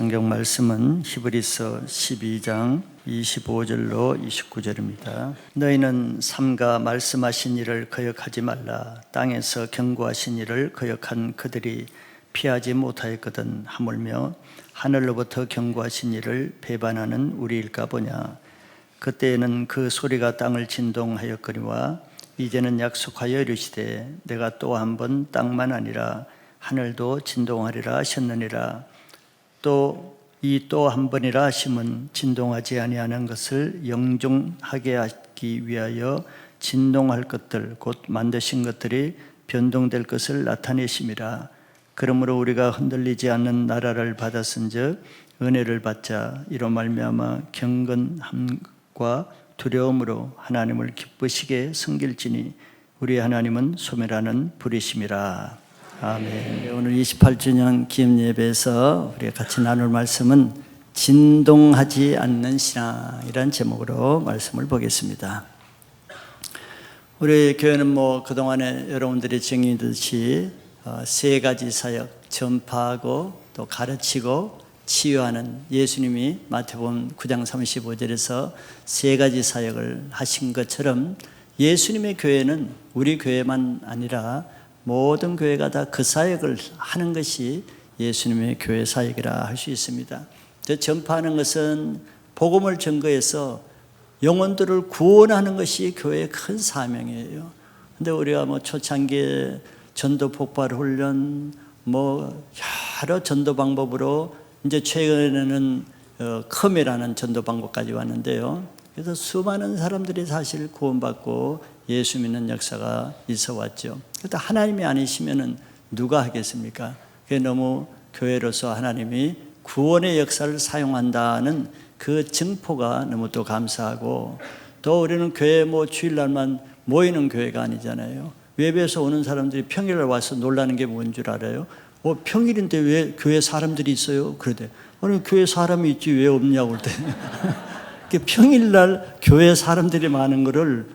성경 말씀은 히브리서 12장 25절로 29절입니다. 너희는 삼가 말씀하신 일을 거역하지 말라. 땅에서 경고하신 일을 거역한 그들이 피하지 못하였거든. 하물며 하늘로부터 경고하신 일을 배반하는 우리일까 보냐. 그때에는 그 소리가 땅을 진동하였거니와 이제는 약속하여 이르시되 내가 또 한 번 땅만 아니라 하늘도 진동하리라 하셨느니라. 또 한 번이라 하심은 진동하지 아니하는 것을 영종하게 하기 위하여 진동할 것들 곧 만드신 것들이 변동될 것을 나타내심이라. 그러므로 우리가 흔들리지 않는 나라를 받았은즉 은혜를 받자. 이로 말미암아 경건함과 두려움으로 하나님을 기쁘시게 섬길지니 우리 하나님은 소멸하는 불이심이라. 아멘. 오늘 28주년 기념 예배에서 우리가 같이 나눌 말씀은 진동하지 않는 신앙이라는 제목으로 말씀을 보겠습니다. 우리 교회는 그동안에 여러분들이 증인듯이 세 가지 사역, 전파하고 또 가르치고 치유하는, 예수님이 마태복음 9장 35절에서 세 가지 사역을 하신 것처럼 예수님의 교회는 우리 교회만 아니라 모든 교회가 다 그 사역을 하는 것이 예수님의 교회 사역이라 할 수 있습니다. 전파하는 것은 복음을 전거해서 영혼들을 구원하는 것이 교회의 큰 사명이에요. 근데 우리가 초창기에 전도 폭발 훈련, 여러 전도 방법으로 이제 최근에는 컴이라는 전도 방법까지 왔는데요. 그래서 수많은 사람들이 사실 구원받고 예수 믿는 역사가 있어 왔죠. 그런데 하나님이 아니시면은 누가 하겠습니까? 그게 너무 교회로서 하나님이 구원의 역사를 사용한다는 그 증포가 너무 또 감사하고, 또 우리는 교회 주일날만 모이는 교회가 아니잖아요. 외부에서 오는 사람들이 평일날 와서 놀라는 게 뭔 줄 알아요? 평일인데 왜 교회 사람들이 있어요? 그러대. 아니, 교회 사람이 있지 왜 없냐고 그럴 때. 평일날 교회 사람들이 많은 거를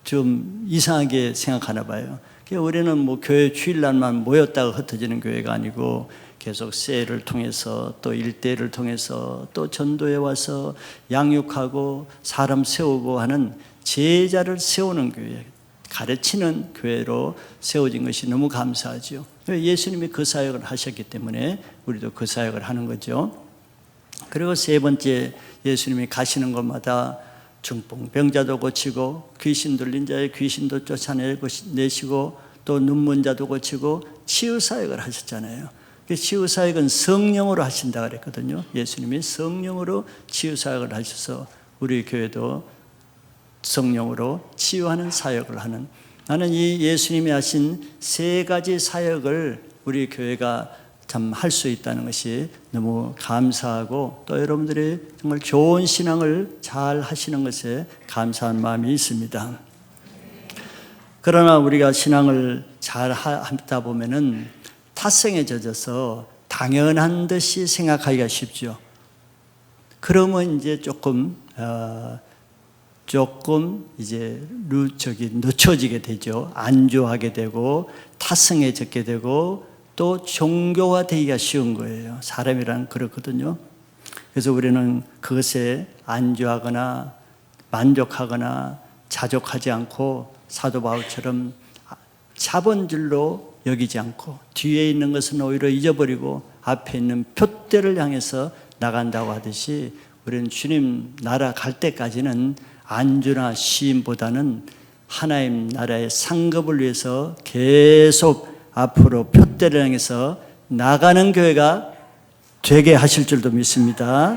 좀 이상하게 생각하나 봐요. 우리는 교회 주일날만 모였다가 흩어지는 교회가 아니고 계속 세일을 통해서 또 일대를 통해서 또 전도에 와서 양육하고 사람 세우고 하는 제자를 세우는 교회, 가르치는 교회로 세워진 것이 너무 감사하죠. 예수님이 그 사역을 하셨기 때문에 우리도 그 사역을 하는 거죠. 그리고 세 번째, 예수님이 가시는 곳마다 중풍병자도 고치고 귀신 들린 자의 귀신도 쫓아내시고 또 눈먼 자도 고치고 치유사역을 하셨잖아요. 치유사역은 성령으로 하신다 그랬거든요. 예수님이 성령으로 치유사역을 하셔서 우리 교회도 성령으로 치유하는 사역을 하는, 나는 이 예수님이 하신 세 가지 사역을 우리 교회가 참 할 수 있다는 것이 너무 감사하고, 또 여러분들이 정말 좋은 신앙을 잘 하시는 것에 감사한 마음이 있습니다. 그러나 우리가 신앙을 잘 하다 보면은 탓성에 젖어서 당연한 듯이 생각하기가 쉽죠. 그러면 이제 조금 이제 늦춰지게 되죠. 안주하게 되고 탓성에 젖게 되고 또 종교화되기가 쉬운 거예요. 사람이란 그렇거든요. 그래서 우리는 그것에 안주하거나 만족하거나 자족하지 않고 사도 바울처럼 자본줄로 여기지 않고 뒤에 있는 것은 오히려 잊어버리고 앞에 있는 표대를 향해서 나간다고 하듯이, 우리는 주님 나라 갈 때까지는 안주나 시임보다는 하나님 나라의 상급을 위해서 계속 앞으로 표대를 향해서 나가는 교회가 되게 하실 줄도 믿습니다.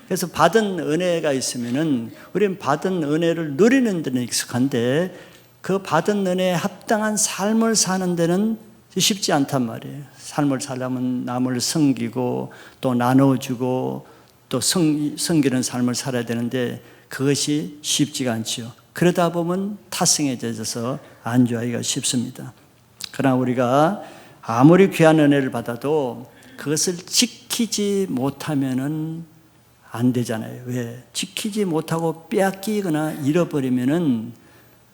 그래서 받은 은혜가 있으면은 우리는 받은 은혜를 누리는 데는 익숙한데 그 받은 은혜에 합당한 삶을 사는 데는 쉽지 않단 말이에요. 삶을 살려면 남을 섬기고 또 나눠주고 또 섬기는 삶을 살아야 되는데 그것이 쉽지가 않죠. 그러다 보면 탓성에 젖어서 안주하기가 쉽습니다. 그러나 우리가 아무리 귀한 은혜를 받아도 그것을 지키지 못하면은 안 되잖아요. 왜? 지키지 못하고 빼앗기거나 잃어버리면은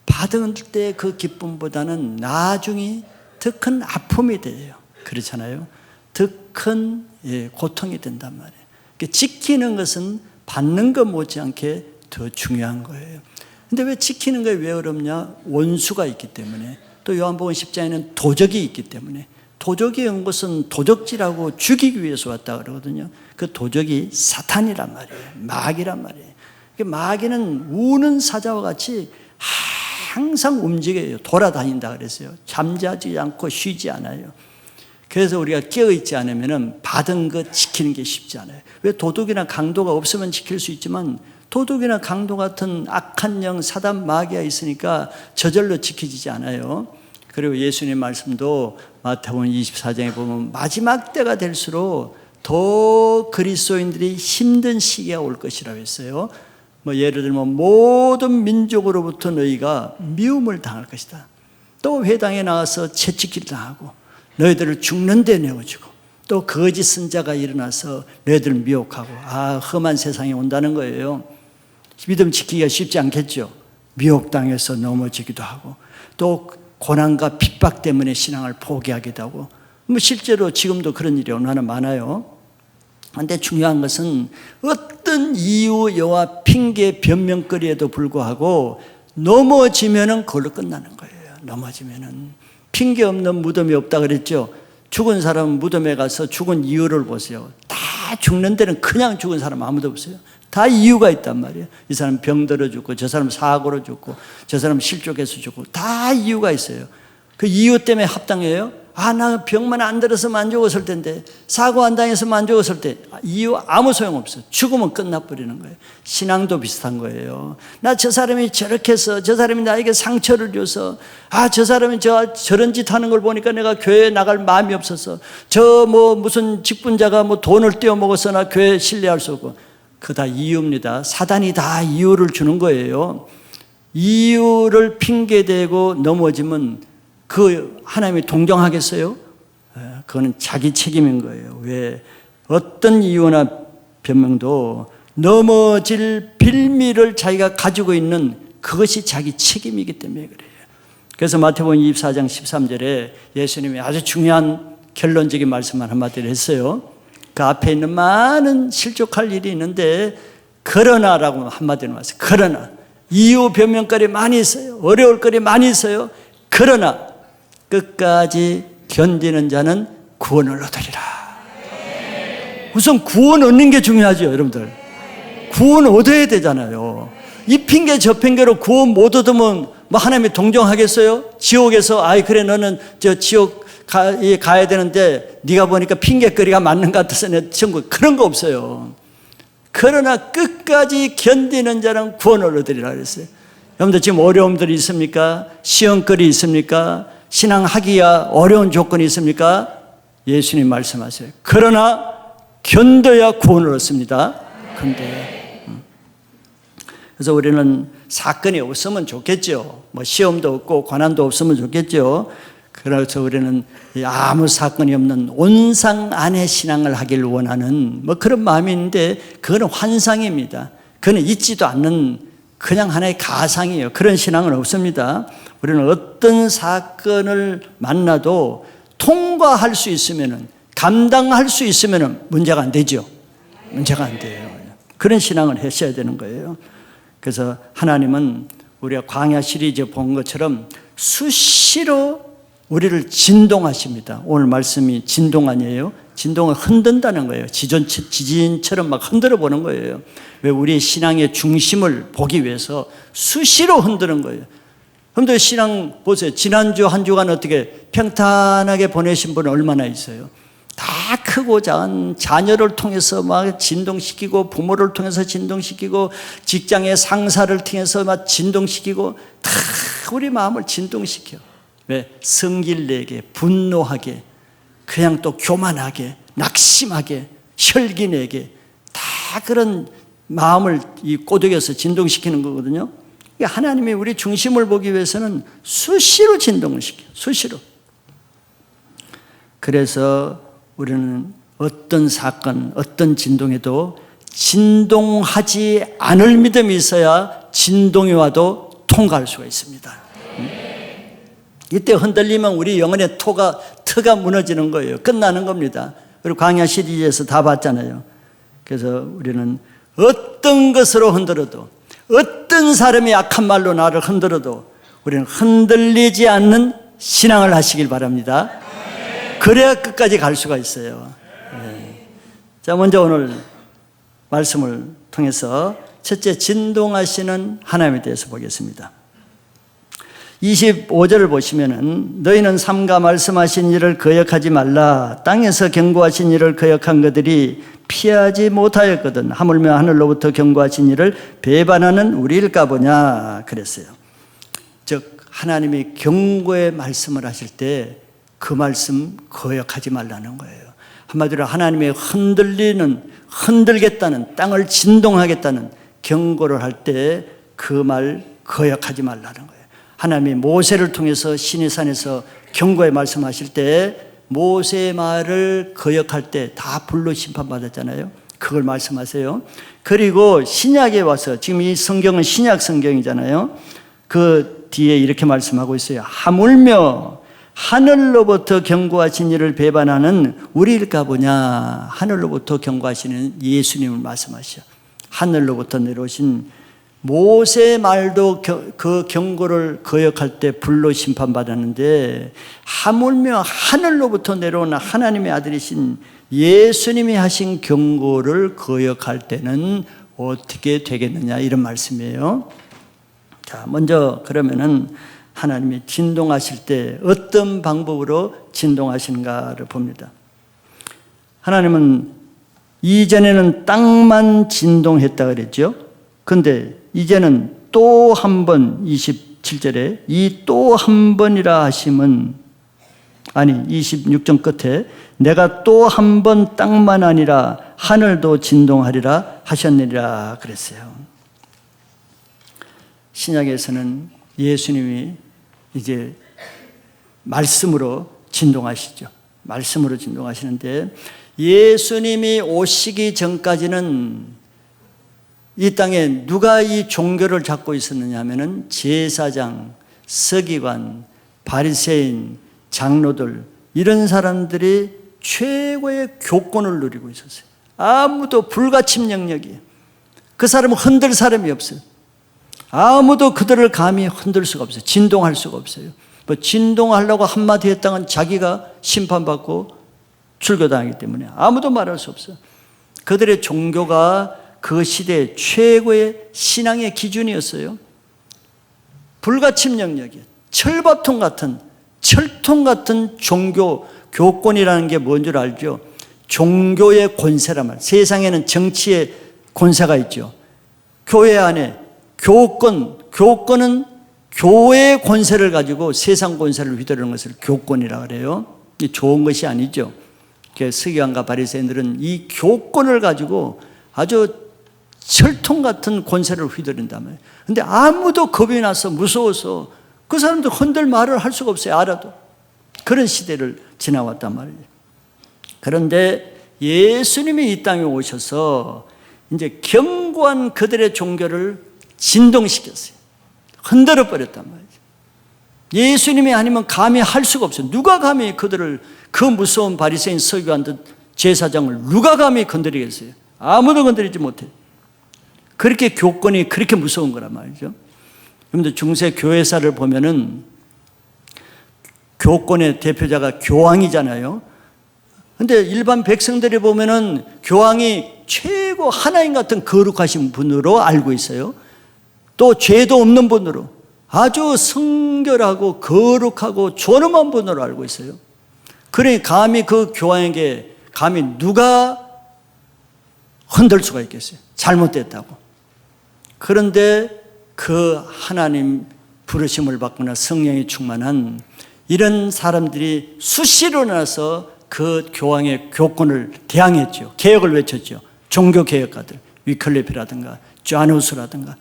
받을 때 그 기쁨보다는 나중에 더 큰 아픔이 돼요. 그렇잖아요. 더 큰 고통이 된단 말이에요. 그러니까 지키는 것은 받는 것 못지않게 더 중요한 거예요. 근데 왜 지키는 게 왜 어렵냐? 원수가 있기 때문에, 또 요한복음 10장에는 도적이 있기 때문에. 도적이 온 것은 도적질하고 죽이기 위해서 왔다 그러거든요. 그 도적이 사탄이란 말이에요. 마귀란 말이에요. 마귀는 우는 사자와 같이 항상 움직여요. 돌아다닌다 그랬어요. 잠자지 않고 쉬지 않아요. 그래서 우리가 깨어있지 않으면 받은 것 지키는 게 쉽지 않아요. 왜? 도둑이나 강도가 없으면 지킬 수 있지만 도둑이나 강도 같은 악한 영, 사단, 마귀가 있으니까 저절로 지켜지지 않아요. 그리고 예수님 말씀도 마태복음 24장에 보면 마지막 때가 될수록 더 그리스도인들이 힘든 시기가 올 것이라고 했어요. 예를 들면 모든 민족으로부터 너희가 미움을 당할 것이다. 또 회당에 나와서 채찍질 당하고 너희들을 죽는 데 내어주고 또 거짓 선자가 일어나서 너희들을 미혹하고 험한 세상이 온다는 거예요. 믿음 지키기가 쉽지 않겠죠. 미혹당해서 넘어지기도 하고 또 고난과 핍박 때문에 신앙을 포기하기도 하고 실제로 지금도 그런 일이 얼마나 많아요. 그런데 중요한 것은 어떤 이유와 핑계 변명거리에도 불구하고 넘어지면은 그걸로 끝나는 거예요. 넘어지면은 핑계 없는 무덤이 없다 그랬죠. 죽은 사람은 무덤에 가서 죽은 이유를 보세요. 다 죽는 데는 그냥 죽은 사람 아무도 없어요. 다 이유가 있단 말이에요. 이 사람 병들어 죽고 저 사람 사고로 죽고 저 사람 실족해서 죽고 다 이유가 있어요. 그 이유 때문에 합당해요? 나 병만 안 들었으면 안 죽었을 텐데 사고 안 당했으면 안 죽었을 때 이유 아무 소용없어요. 죽으면 끝나버리는 거예요. 신앙도 비슷한 거예요. 나 저 사람이 저렇게 해서 저 사람이 나에게 상처를 줘서 저 사람이 저런 짓 하는 걸 보니까 내가 교회에 나갈 마음이 없어서 무슨 직분자가 돈을 떼어먹어서 나 교회에 신뢰할 수 없고 그거 다 이유입니다. 사단이 다 이유를 주는 거예요. 이유를 핑계대고 넘어지면 그 하나님이 동정하겠어요? 그거는 자기 책임인 거예요. 왜? 어떤 이유나 변명도 넘어질 빌미를 자기가 가지고 있는 그것이 자기 책임이기 때문에 그래요. 그래서 마태복음 24장 13절에 예수님이 아주 중요한 결론적인 말씀만 한마디를 했어요. 그 앞에 있는 많은 실족할 일이 있는데 그러나라고 한마디로 말했어요. 그러나 이유 변명거리 많이 있어요. 어려울 거리 많이 있어요. 그러나 끝까지 견디는 자는 구원을 얻으리라. 우선 구원 얻는 게 중요하죠, 여러분들. 구원 얻어야 되잖아요. 이 핑계 저 핑계로 구원 못 얻으면 하나님이 동정하겠어요? 지옥에서 그래 너는 지옥 가야 되는데 네가 보니까 핑계거리가 맞는 것 같아서 내 천국, 그런 거 없어요. 그러나 끝까지 견디는 자는 구원을 얻으리라 그랬어요. 여러분들 지금 어려움들이 있습니까? 시험거리 있습니까? 신앙하기야 어려운 조건이 있습니까? 예수님 말씀하세요. 그러나 견뎌야 구원을 얻습니다. 근데 그래서 우리는 사건이 없으면 좋겠죠. 시험도 없고 고난도 없으면 좋겠죠. 그래서 우리는 아무 사건이 없는 온상 안의 신앙을 하길 원하는 그런 마음이 있는데 그거는 환상입니다. 그거는 있지도 않는 그냥 하나의 가상이에요. 그런 신앙은 없습니다. 우리는 어떤 사건을 만나도 통과할 수 있으면, 감당할 수 있으면 문제가 안 되죠. 문제가 안 돼요. 그런 신앙을 하셔야 되는 거예요. 그래서 하나님은 우리가 광야 시리즈 본 것처럼 수시로 우리를 진동하십니다. 오늘 말씀이 진동 아니에요? 진동을 흔든다는 거예요. 지진처럼 막 흔들어 보는 거예요. 왜? 우리의 신앙의 중심을 보기 위해서 수시로 흔드는 거예요. 여러분들 신앙 보세요. 지난주 한 주간 어떻게 평탄하게 보내신 분 얼마나 있어요? 다 크고 작은 자녀를 통해서 막 진동시키고 부모를 통해서 진동시키고 직장의 상사를 통해서 막 진동시키고 다 우리 마음을 진동시켜. 왜? 성질내게, 분노하게, 그냥 또 교만하게, 낙심하게, 혈기내게 다 그런 마음을 이 꼬드겨서 진동시키는 거거든요. 하나님이 우리 중심을 보기 위해서는 수시로 진동을 시켜요. 수시로. 그래서 우리는 어떤 사건, 어떤 진동에도 진동하지 않을 믿음이 있어야 진동이 와도 통과할 수가 있습니다. 이때 흔들리면 우리 영혼의 토가 터가 무너지는 거예요. 끝나는 겁니다. 그리고 광야 시리즈에서 다 봤잖아요. 그래서 우리는 어떤 것으로 흔들어도, 어떤 사람이 악한 말로 나를 흔들어도 우리는 흔들리지 않는 신앙을 하시길 바랍니다. 그래야 끝까지 갈 수가 있어요. 네. 자, 먼저 오늘 말씀을 통해서 첫째, 진동하시는 하나님에 대해서 보겠습니다. 25절을 보시면은 너희는 삼가 말씀하신 일을 거역하지 말라. 땅에서 경고하신 일을 거역한 그들이 피하지 못하였거든. 하물며 하늘로부터 경고하신 일을 배반하는 우리일까 보냐 그랬어요. 즉 하나님이 경고의 말씀을 하실 때 그 말씀 거역하지 말라는 거예요. 한마디로 하나님의 흔들겠다는, 땅을 진동하겠다는 경고를 할 때 그 말 거역하지 말라는 거예요. 하나님이 모세를 통해서 시내산에서 경고의 말씀하실 때 모세의 말을 거역할 때 다 불로 심판받았잖아요. 그걸 말씀하세요. 그리고 신약에 와서, 지금 이 성경은 신약 성경이잖아요. 그 뒤에 이렇게 말씀하고 있어요. 하물며 하늘로부터 경고하신 일을 배반하는 우리일까 보냐. 하늘로부터 경고하시는 예수님을 말씀하셔. 하늘로부터 내려오신 모세의 말도 그 경고를 거역할 때 불로 심판받았는데, 하물며 하늘로부터 내려오는 하나님의 아들이신 예수님이 하신 경고를 거역할 때는 어떻게 되겠느냐, 이런 말씀이에요. 자, 먼저 그러면은 하나님이 진동하실 때 어떤 방법으로 진동하시는가를 봅니다. 하나님은 이전에는 땅만 진동했다 그랬죠. 근데 이제는 또 한 번, 27절에 이 또 한 번이라 하심은, 아니 26절 끝에 내가 또 한 번 땅만 아니라 하늘도 진동하리라 하셨느니라 그랬어요. 신약에서는 예수님이 이제 말씀으로 진동하시죠. 말씀으로 진동하시는데, 예수님이 오시기 전까지는 이 땅에 누가 이 종교를 잡고 있었느냐 하면은 제사장, 서기관, 바리새인, 장로들, 이런 사람들이 최고의 교권을 누리고 있었어요. 아무도 불가침 영역이에요. 그 사람은 흔들 사람이 없어요. 아무도 그들을 감히 흔들 수가 없어요. 진동할 수가 없어요. 뭐 진동하려고 한마디 했다간 자기가 심판받고 출교당하기 때문에 아무도 말할 수 없어요. 그들의 종교가 그 시대의 최고의 신앙의 기준이었어요. 불가침 영역이에요. 철밥통 같은, 철통 같은 종교, 교권이라는 게 뭔 줄 알죠? 종교의 권세란 말. 세상에는 정치의 권세가 있죠. 교회 안에 교권은 교회의 권세를 가지고 세상 권세를 휘두르는 것을 교권이라고 그래요. 이 좋은 것이 아니죠. 서기관과 바리새인들은 이 교권을 가지고 아주 철통 같은 권세를 휘두른단 말이에요. 근데 아무도 겁이 나서 무서워서 그 사람들 흔들 말을 할 수가 없어요. 알아도. 그런 시대를 지나왔단 말이에요. 그런데 예수님이 이 땅에 오셔서 이제 견고한 그들의 종교를 진동시켰어요. 흔들어 버렸단 말이죠. 예수님이 아니면 감히 할 수가 없어요. 누가 감히 그들을, 그 무서운 바리새인 서기관들, 제사장을 누가 감히 건드리겠어요? 아무도 건드리지 못해요. 그렇게 교권이 그렇게 무서운 거란 말이죠. 여러분들 중세 교회사를 보면은 교권의 대표자가 교황이잖아요. 근데 일반 백성들이 보면은 교황이 최고 하나님 같은 거룩하신 분으로 알고 있어요. 또 죄도 없는 분으로, 아주 성결하고 거룩하고 존엄한 분으로 알고 있어요. 그러니 감히 그 교황에게 감히 누가 흔들 수가 있겠어요? 잘못됐다고. 그런데 그 하나님 부르심을 받거나 성령이 충만한 이런 사람들이 수시로 나서 그 교황의 교권을 대항했죠. 개혁을 외쳤죠. 종교개혁가들, 위클리프라든가 쟈누스라든가.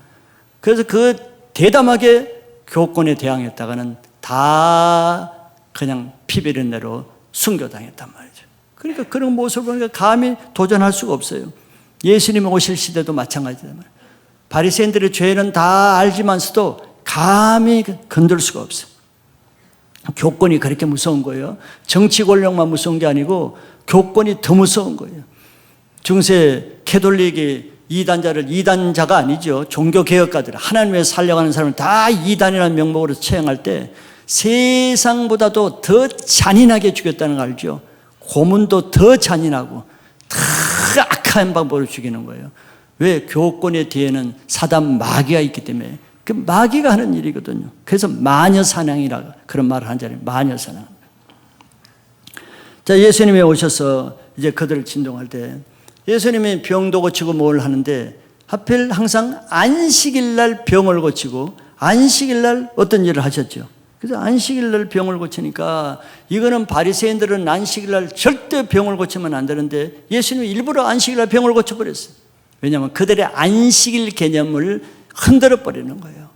그래서 그 대담하게 교권에 대항했다가는 다 그냥 피비린내로 순교당했단 말이죠. 그러니까 그런 모습을 보니까 감히 도전할 수가 없어요. 예수님이 오실 시대도 마찬가지단 말이에요. 바리새인들의 죄는 다 알지만서도 감히 건들 수가 없어요. 교권이 그렇게 무서운 거예요. 정치 권력만 무서운 게 아니고 교권이 더 무서운 거예요. 중세 캐톨릭이 이단자가 아니죠. 종교개혁가들, 하나님을 살려가는 사람을 다 이단이라는 명목으로 처형할 때 세상보다도 더 잔인하게 죽였다는 거 알죠? 고문도 더 잔인하고 더 악한 방법으로 죽이는 거예요. 왜? 교권의 뒤에는 사단 마귀가 있기 때문에. 그 마귀가 하는 일이거든요. 그래서 마녀사냥이라 그런 말을 한 자리에 마녀사냥. 자, 예수님이 오셔서 이제 그들을 진동할 때 예수님이 병도 고치고 뭘 하는데 하필 항상 안식일 날 병을 고치고 안식일 날 어떤 일을 하셨죠? 그래서 안식일 날 병을 고치니까 이거는 바리새인들은 안식일 날 절대 병을 고치면 안 되는데 예수님이 일부러 안식일 날 병을 고쳐버렸어요. 왜냐하면 그들의 안식일 개념을 흔들어 버리는 거예요.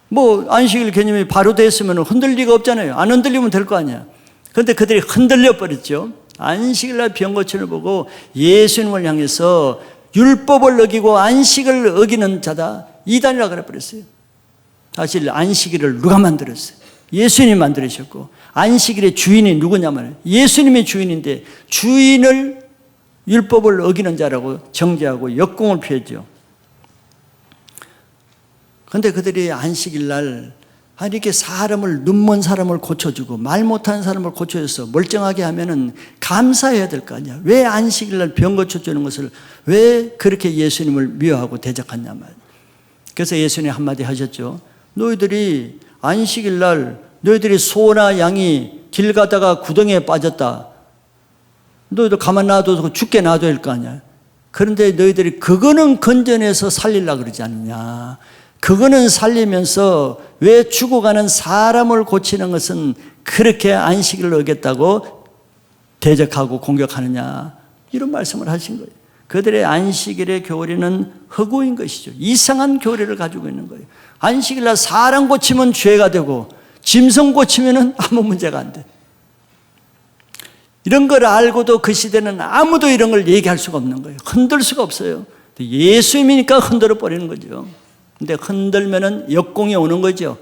뭐 안식일 개념이 바로 됐으면 흔들 리가 없잖아요. 안 흔들리면 될 거 아니야. 그런데 그들이 흔들려 버렸죠. 안식일 날 병 고침을 보고 예수님을 향해서 율법을 어기고 안식을 어기는 자다, 이단이라고 그래 버렸어요. 사실 안식일을 누가 만들었어요? 예수님이 만들으셨고, 안식일의 주인이 누구냐면 예수님이 주인인데 주인을 율법을 어기는 자라고 정죄하고 역공을 피했죠. 그런데 그들이 안식일 날 이렇게 사람을, 눈먼 사람을 고쳐주고 말 못하는 사람을 고쳐줘서 멀쩡하게 하면은 감사해야 될 거 아니야. 왜 안식일 날 병 고쳐주는 것을 왜 그렇게 예수님을 미워하고 대적하냐 말이야. 그래서 예수님이 한마디 하셨죠. 너희들이 안식일 날 너희들이 소나 양이 길 가다가 구덩이에 빠졌다. 너희들 가만 놔둬서 죽게 놔둬야 할 거 아니야. 그런데 너희들이 그거는 건져내서 살리려고 그러지 않느냐. 그거는 살리면서 왜 죽어가는 사람을 고치는 것은 그렇게 안식일을 어겼다고 대적하고 공격하느냐. 이런 말씀을 하신 거예요. 그들의 안식일의 교리는 허구인 것이죠. 이상한 교리를 가지고 있는 거예요. 안식일 날 사람 고치면 죄가 되고 짐승 고치면 아무 문제가 안 돼. 이런 걸 알고도 그 시대는 아무도 이런 걸 얘기할 수가 없는 거예요. 흔들 수가 없어요. 예수님이니까 흔들어 버리는 거죠. 근데 흔들면은 역공이 오는 거죠.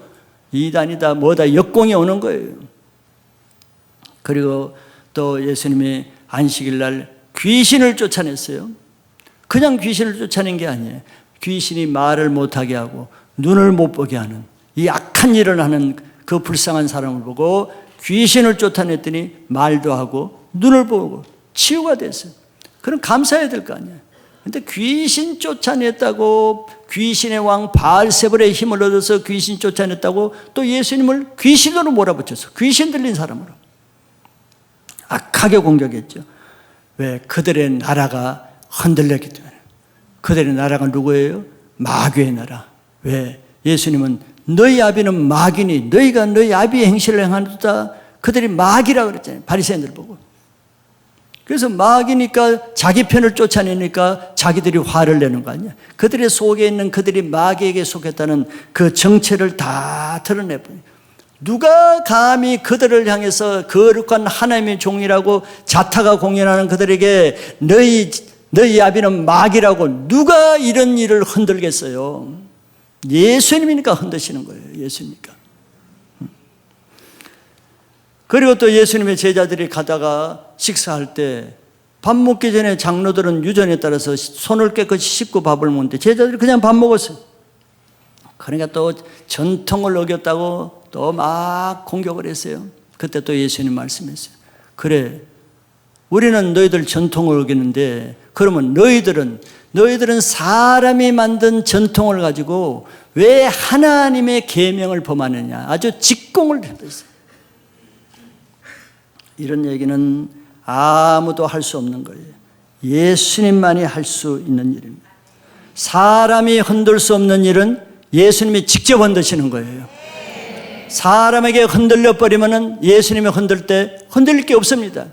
이단이다 뭐다 역공이 오는 거예요. 그리고 또 예수님이 안식일 날 귀신을 쫓아냈어요. 그냥 귀신을 쫓아낸 게 아니에요. 귀신이 말을 못하게 하고 눈을 못 보게 하는 이 악한 일을 하는 그 불쌍한 사람을 보고 귀신을 쫓아냈더니 말도 하고 눈을 보고 치유가 됐어요. 그럼 감사해야 될 거 아니에요. 근데 귀신 쫓아냈다고 귀신의 왕 바알세불의 힘을 얻어서 귀신 쫓아냈다고 또 예수님을 귀신으로 몰아붙였어. 귀신 들린 사람으로 악하게 공격했죠. 왜? 그들의 나라가 흔들렸기 때문에. 그들의 나라가 누구예요? 마귀의 나라. 왜? 예수님은 너희 아비는 마귀니 너희가 너희 아비의 행실을 행하노다. 그들이 마귀라고 그랬잖아요. 바리새인들 보고. 그래서 마귀니까 자기 편을 쫓아내니까 자기들이 화를 내는 거 아니야. 그들의 속에 있는 그들이 마귀에게 속했다는 그 정체를 다 드러내버려요. 누가 감히 그들을 향해서 거룩한 하나님의 종이라고 자타가 공연하는 그들에게 너희 아비는 마귀라고 누가 이런 일을 흔들겠어요. 예수님이니까 흔드시는 거예요. 예수님이니까. 그리고 또 예수님의 제자들이 가다가 식사할 때 밥 먹기 전에 장로들은 유전에 따라서 손을 깨끗이 씻고 밥을 먹는데 제자들이 그냥 밥 먹었어요. 그러니까 또 전통을 어겼다고 또 막 공격을 했어요. 그때 또 예수님 말씀했어요. 그래, 우리는 너희들 전통을 어기는데 그러면 너희들은 사람이 만든 전통을 가지고 왜 하나님의 계명을 범하느냐. 아주 직공을 했어요. 이런 얘기는 아무도 할 수 없는 거예요. 예수님만이 할 수 있는 일입니다. 사람이 흔들 수 없는 일은 예수님이 직접 흔드시는 거예요. 사람에게 흔들려 버리면 예수님이 흔들 때 흔들릴 게 없습니다.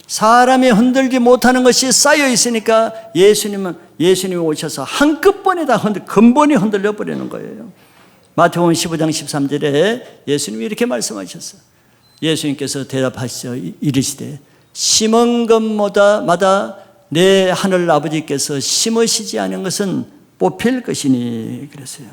사람이 흔들지 못하는 것이 쌓여 있으니까 예수님이 오셔서 한꺼번에 다 근본이 흔들려 버리는 거예요. 마태복음 15장 13절에 예수님이 이렇게 말씀하셨어요. 예수님께서 대답하시죠. 이르시되 심은 것마다 내 하늘 아버지께서 심으시지 않은 것은 뽑힐 것이니 그랬어요.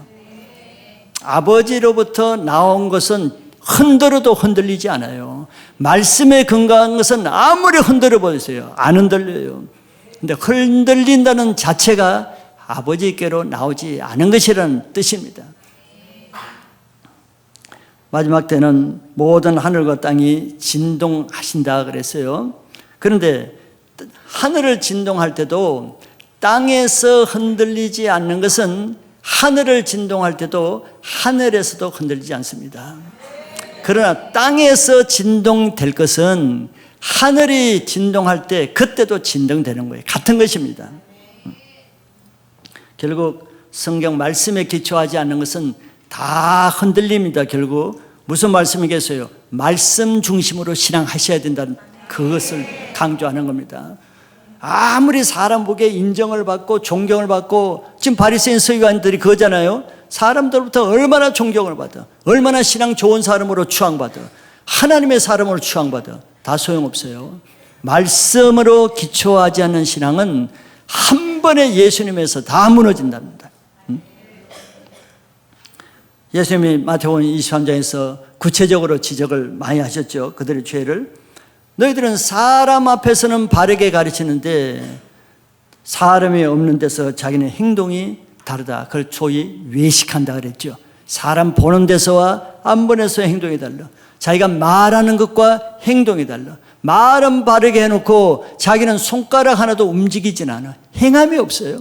아버지로부터 나온 것은 흔들어도 흔들리지 않아요. 말씀에 근거한 것은 아무리 흔들어 보세요, 안 흔들려요. 근데 흔들린다는 자체가 아버지께로 나오지 않은 것이라는 뜻입니다. 마지막 때는 모든 하늘과 땅이 진동하신다 그랬어요. 그런데 하늘을 진동할 때도 땅에서 흔들리지 않는 것은 하늘을 진동할 때도 하늘에서도 흔들리지 않습니다. 그러나 땅에서 진동될 것은 하늘이 진동할 때 그때도 진동되는 거예요. 같은 것입니다. 결국 성경 말씀에 기초하지 않는 것은 다 흔들립니다. 결국 무슨 말씀이겠어요? 말씀 중심으로 신앙하셔야 된다는 그것을 강조하는 겁니다. 아무리 사람 보기에 인정을 받고 존경을 받고, 지금 바리새인 서기관들이 그거잖아요. 사람들부터 얼마나 존경을 받아, 얼마나 신앙 좋은 사람으로 추앙받아, 하나님의 사람으로 추앙받아, 다 소용없어요. 말씀으로 기초하지 않는 신앙은 한 번에 예수님에서 다 무너진답니다. 예수님이 마태복음 23장에서 구체적으로 지적을 많이 하셨죠. 그들의 죄를. 너희들은 사람 앞에서는 바르게 가르치는데 사람이 없는 데서 자기는 행동이 다르다. 그걸 소위 외식한다 그랬죠. 사람 보는 데서와 안 보는 데서의 행동이 달라. 자기가 말하는 것과 행동이 달라. 말은 바르게 해놓고 자기는 손가락 하나도 움직이진 않아. 행함이 없어요.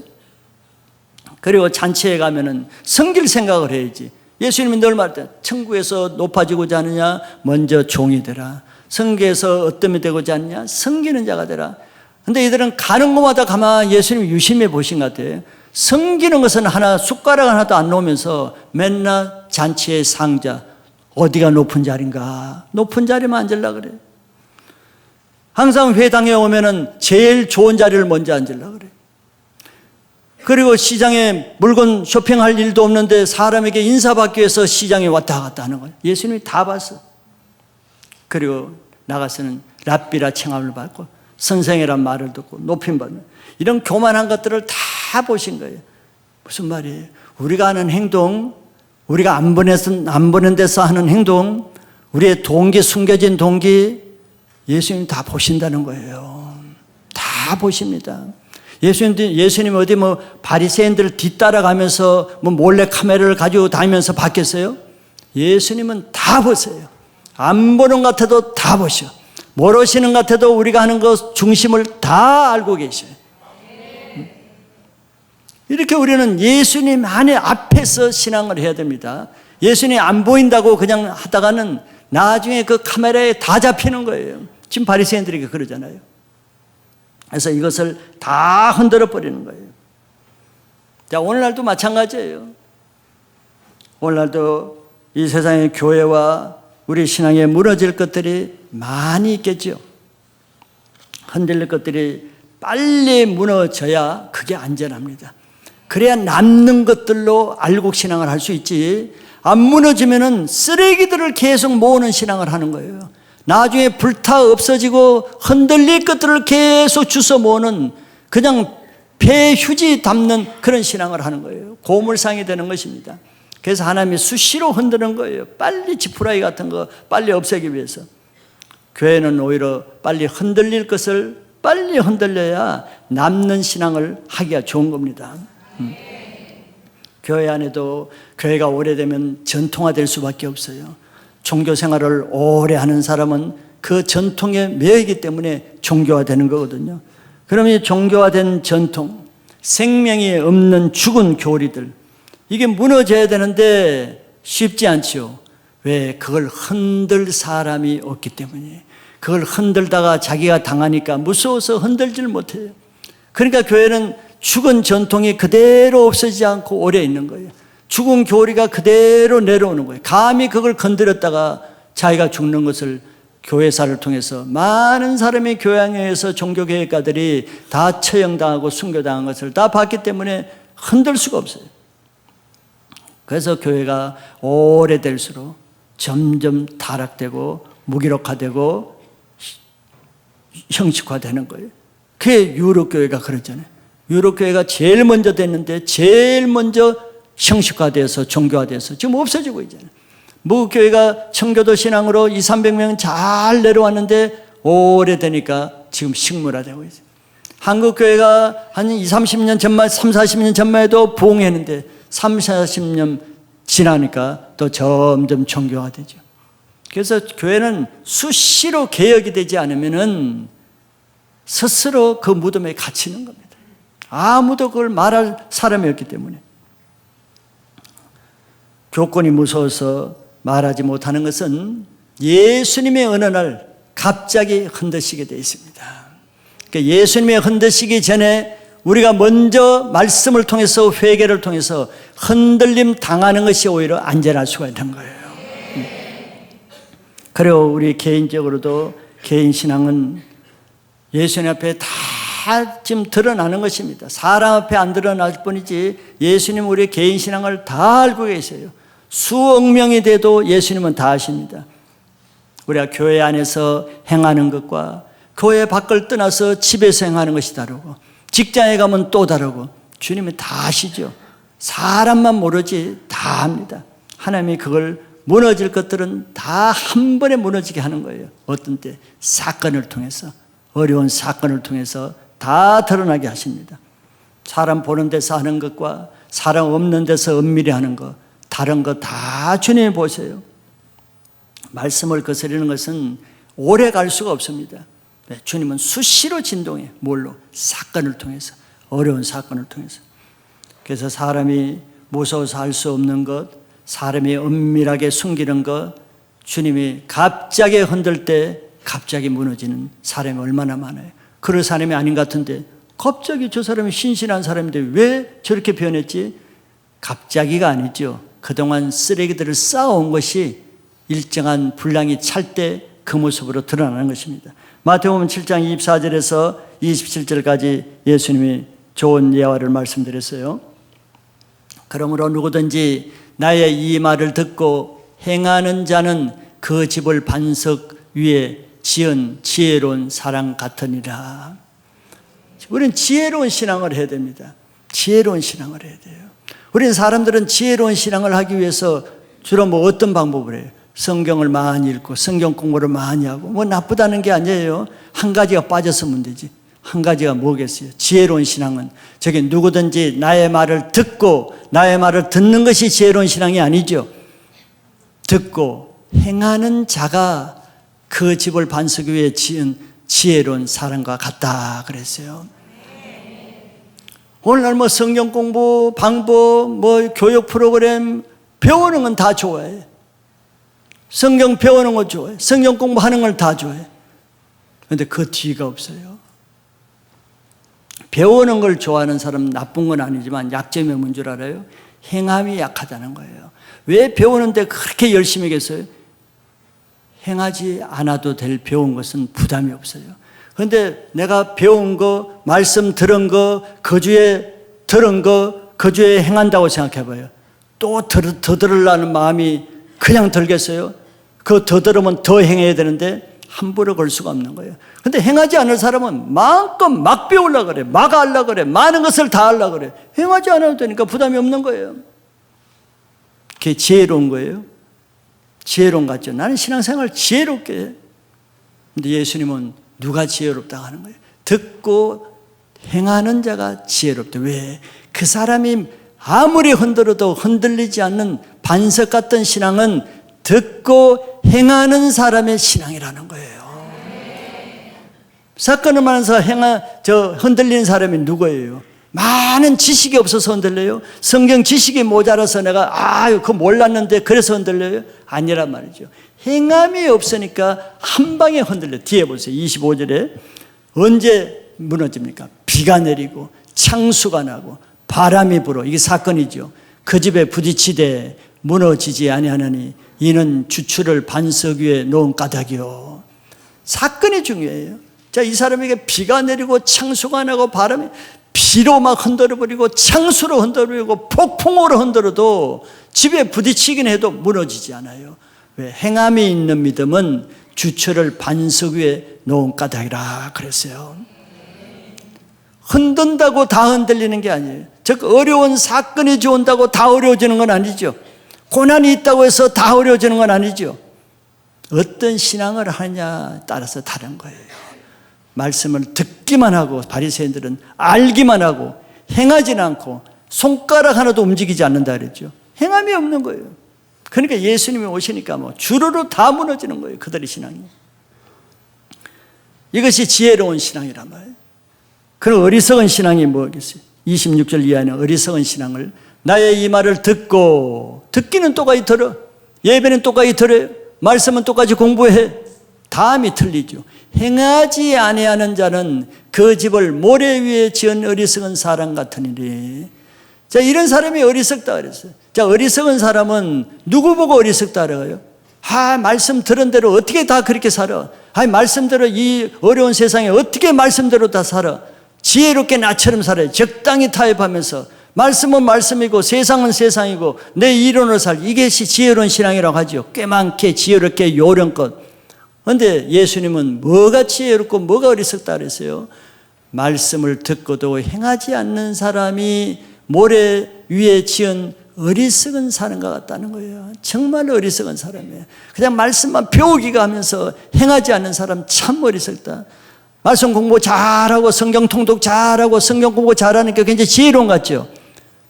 그리고 잔치에 가면은 섬길 생각을 해야지. 예수님이 늘 말했다. 천국에서 높아지고자 하느냐 먼저 종이 되라. 성계에서 어뜸이 되고자 하느냐 섬기는 자가 되라. 근데 이들은 가는 곳마다 가만 예수님이 유심히 보신 것 같아요. 섬기는 것은 하나, 숟가락 하나도 안 놓으면서 맨날 잔치의 상자, 어디가 높은 자리인가, 높은 자리만 앉으려고 그래. 항상 회당에 오면은 제일 좋은 자리를 먼저 앉으려고 그래. 그리고 시장에 물건 쇼핑할 일도 없는데 사람에게 인사받기 위해서 시장에 왔다 갔다 하는 거예요. 예수님이 다 봤어. 그리고 나가서는 랍비라 칭함을 받고 선생이란 말을 듣고 높임받는 이런 교만한 것들을 다 보신 거예요. 무슨 말이에요? 우리가 하는 행동, 우리가 안 보낸 데서 하는 행동, 우리의 동기, 숨겨진 동기, 예수님 다 보신다는 거예요. 다 보십니다. 예수님 어디 뭐 바리새인들 뒤따라가면서 뭐 몰래 카메라를 가지고 다니면서 봤겠어요? 예수님은 다 보세요. 안 보는 것 같아도 다 보셔. 모르시는 것 같아도 우리가 하는 것 중심을 다 알고 계셔요. 이렇게 우리는 예수님 안에 앞에서 신앙을 해야 됩니다. 예수님 안 보인다고 그냥 하다가는 나중에 그 카메라에 다 잡히는 거예요. 지금 바리새인들이 그러잖아요. 그래서 이것을 다 흔들어 버리는 거예요. 자, 오늘날도 마찬가지예요. 오늘날도 이 세상의 교회와 우리 신앙에 무너질 것들이 많이 있겠죠. 흔들릴 것들이 빨리 무너져야 그게 안전합니다. 그래야 남는 것들로 알곡 신앙을 할 수 있지, 안 무너지면은 쓰레기들을 계속 모으는 신앙을 하는 거예요. 나중에 불타 없어지고 흔들릴 것들을 계속 주워 모으는, 그냥 폐 휴지 담는 그런 신앙을 하는 거예요. 고물상이 되는 것입니다. 그래서 하나님이 수시로 흔드는 거예요. 빨리 지푸라기 같은 거 빨리 없애기 위해서. 교회는 오히려 빨리 흔들릴 것을 빨리 흔들려야 남는 신앙을 하기가 좋은 겁니다. 교회 안에도 교회가 오래되면 전통화될 수밖에 없어요. 종교 생활을 오래 하는 사람은 그 전통에 매이기 때문에 종교화되는 거거든요. 그러면 이 종교화된 전통, 생명이 없는 죽은 교리들, 이게 무너져야 되는데 쉽지 않죠. 왜? 그걸 흔들 사람이 없기 때문에. 그걸 흔들다가 자기가 당하니까 무서워서 흔들지를 못해요. 그러니까 교회는 죽은 전통이 그대로 없어지지 않고 오래 있는 거예요. 죽은 교리가 그대로 내려오는 거예요. 감히 그걸 건드렸다가 자기가 죽는 것을 교회사를 통해서 많은 사람이 교양에서 종교개혁가들이 다 처형당하고 순교당한 것을 다 봤기 때문에 흔들 수가 없어요. 그래서 교회가 오래될수록 점점 타락되고 무기력화되고 형식화되는 거예요. 그게 유럽교회가 그러잖아요. 유럽교회가 제일 먼저 됐는데 제일 먼저 형식화돼서 종교화돼서 지금 없어지고 있잖아요. 무교회가 청교도 신앙으로 200~300명 잘 내려왔는데 오래되니까 지금 식물화되고 있어요. 한국교회가 한 20~30년 전만, 30~40년 전만 해도 부흥했는데 30~40년 지나니까 또 점점 정교화되죠. 그래서 교회는 수시로 개혁이 되지 않으면은 스스로 그 무덤에 갇히는 겁니다. 아무도 그걸 말할 사람이 없기 때문에. 교권이 무서워서 말하지 못하는 것은 예수님의 어느 날 갑자기 흔드시게 되어 있습니다. 그러니까 예수님의 흔드시기 전에 우리가 먼저 말씀을 통해서 회개를 통해서 흔들림 당하는 것이 오히려 안전할 수가 있는 거예요. 그리고 우리 개인적으로도 개인 신앙은 예수님 앞에 다 지금 드러나는 것입니다. 사람 앞에 안 드러날 뿐이지 예수님 우리의 개인 신앙을 다 알고 계세요. 수억 명이 돼도 예수님은 다 아십니다. 우리가 교회 안에서 행하는 것과 교회 밖을 떠나서 집에서 행하는 것이 다르고 직장에 가면 또 다르고 주님은 다 아시죠. 사람만 모르지 다 압니다. 하나님이 그걸 무너질 것들은 다 한 번에 무너지게 하는 거예요. 어떤 때 사건을 통해서, 어려운 사건을 통해서 다 드러나게 하십니다. 사람 보는 데서 하는 것과 사람 없는 데서 은밀히 하는 것, 다른 거 다 주님이 보세요. 말씀을 거스르는 것은 오래 갈 수가 없습니다. 주님은 수시로 진동해. 뭘로? 사건을 통해서, 어려운 사건을 통해서. 그래서 사람이 무서워서 할 수 없는 것, 사람이 은밀하게 숨기는 것, 주님이 갑자기 흔들 때 갑자기 무너지는 사람이 얼마나 많아요. 그런 사람이 아닌 것 같은데 갑자기 저 사람이 신실한 사람인데 왜 저렇게 변했지? 갑자기가 아니죠. 그동안 쓰레기들을 쌓아온 것이 일정한 분량이 찰 때 그 모습으로 드러나는 것입니다. 마태복음 7장 24절에서 27절까지 예수님이 좋은 예화를 말씀드렸어요. 그러므로 누구든지 나의 이 말을 듣고 행하는 자는 그 집을 반석 위에 지은 지혜로운 사람 같으니라. 우리는 지혜로운 신앙을 해야 됩니다. 지혜로운 신앙을 해야 돼요. 우리는 사람들은 지혜로운 신앙을 하기 위해서 주로 어떤 방법을 해요? 성경을 많이 읽고 성경 공부를 많이 하고 나쁘다는 게 아니에요. 한 가지가 빠졌으면 되지. 한 가지가 뭐겠어요? 지혜로운 신앙은 저기 누구든지 나의 말을 듣고 나의 말을 듣는 것이 지혜로운 신앙이 아니죠. 듣고 행하는 자가 그 집을 반석 위에 지은 지혜로운 사람과 같다 그랬어요. 오늘날 성경 공부, 방법, 교육 프로그램 배우는 건 다 좋아해. 성경 배우는 거 좋아해. 성경 공부하는 걸 다 좋아해. 그런데 그 뒤가 없어요. 배우는 걸 좋아하는 사람은 나쁜 건 아니지만 약점이 뭔 줄 알아요? 행함이 약하다는 거예요. 왜 배우는데 그렇게 열심히 하겠어요? 행하지 않아도 될 배운 것은 부담이 없어요. 그런데 내가 배운 거, 말씀 들은 거, 그 주에 들은 거, 그 주에 행한다고 생각해 봐요. 또 더 들으려는 마음이 그냥 들겠어요? 그거 더 들으면 더 행해야 되는데 함부로 걸 수가 없는 거예요. 근데 행하지 않을 사람은 마음껏 막 배우려고 그래. 막 하려고 그래. 많은 것을 다 하려고 그래. 행하지 않아도 되니까 부담이 없는 거예요. 그게 지혜로운 거예요. 지혜로운 것 같죠. 나는 신앙생활 지혜롭게 해. 근데 예수님은 누가 지혜롭다고 하는 거예요? 듣고 행하는 자가 지혜롭다. 왜? 그 사람이 아무리 흔들어도 흔들리지 않는 반석 같은 신앙은 듣고 행하는 사람의 신앙이라는 거예요. 사건을 말해서 흔들리는 사람이 누구예요? 많은 지식이 없어서 흔들려요? 성경 지식이 모자라서 내가 그거 몰랐는데 그래서 흔들려요? 아니란 말이죠. 행함이 없으니까 한 방에 흔들려요. 뒤에 보세요. 25절에 언제 무너집니까? 비가 내리고 창수가 나고 바람이 불어. 이게 사건이죠. 그 집에 부딪히되 무너지지 아니하느니 이는 주추를 반석 위에 놓은 까닭이요. 사건이 중요해요. 자, 이 사람에게 비가 내리고 창수가 나고 바람이 비로 막 흔들어버리고 창수로 흔들어버리고 폭풍으로 흔들어도 집에 부딪히긴 해도 무너지지 않아요. 왜? 행함이 있는 믿음은 주추를 반석 위에 놓은 까닭이라 그랬어요. 흔든다고 다 흔들리는 게 아니에요. 즉 어려운 사건이 좋은다고 다 어려워지는 건 아니죠. 고난이 있다고 해서 다 어려워지는 건 아니죠. 어떤 신앙을 하느냐에 따라서 다른 거예요. 말씀을 듣기만 하고 바리새인들은 알기만 하고 행하지는 않고 손가락 하나도 움직이지 않는다 그랬죠. 행함이 없는 거예요. 그러니까 예수님이 오시니까 뭐 주르르 다 무너지는 거예요. 그들의 신앙이. 이것이 지혜로운 신앙이란 말이에요. 그런 어리석은 신앙이 뭐겠어요? 26절 이하에는 어리석은 신앙을 나의 이 말을 듣기는 똑같이 들어, 예배는 똑같이 들어요, 말씀은 똑같이 공부해, 다음이 틀리죠. 행하지 아니하는 자는 그 집을 모래 위에 지은 어리석은 사람 같으니리. 자, 이런 사람이 어리석다 그랬어요. 자, 어리석은 사람은 누구 보고 어리석다 그래요? 말씀 들은 대로 어떻게 다 그렇게 살아? 말씀대로 이 어려운 세상에 어떻게 말씀대로 다 살아? 지혜롭게 나처럼 살아요. 적당히 타협하면서 말씀은 말씀이고 세상은 세상이고 내 이론을 이것이 지혜로운 신앙이라고 하죠. 꽤 많게 지혜롭게 요령껏. 그런데 예수님은 뭐가 지혜롭고 뭐가 어리석다 그랬어요? 말씀을 듣고도 행하지 않는 사람이 모래 위에 지은 어리석은 사람과 같다는 거예요. 정말 어리석은 사람이에요. 그냥 말씀만 배우기가 하면서 행하지 않는 사람 참 어리석다. 말씀 공부 잘하고 성경 통독 잘하고 성경 공부 잘하니까 굉장히 지혜로운 것 같죠.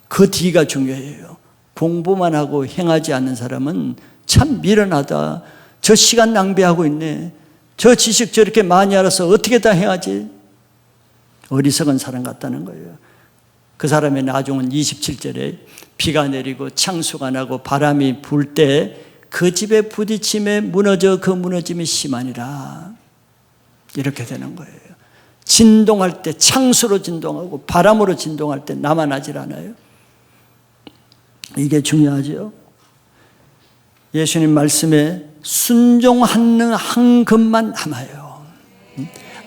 그 뒤가 중요해요. 공부만 하고 행하지 않는 사람은 참 미련하다. 저 시간 낭비하고 있네. 저 지식 저렇게 많이 알아서 어떻게 다 행하지? 어리석은 사람 같다는 거예요. 그 사람의 나중은 27절에 비가 내리고 창수가 나고 바람이 불 때 그 집에 부딪힘에 무너져 그 무너짐이 심하니라. 이렇게 되는 거예요. 진동할 때 창수로 진동하고 바람으로 진동할 때 남아나질 않아요. 이게 중요하죠. 예수님 말씀에 순종하는 한 것만 남아요.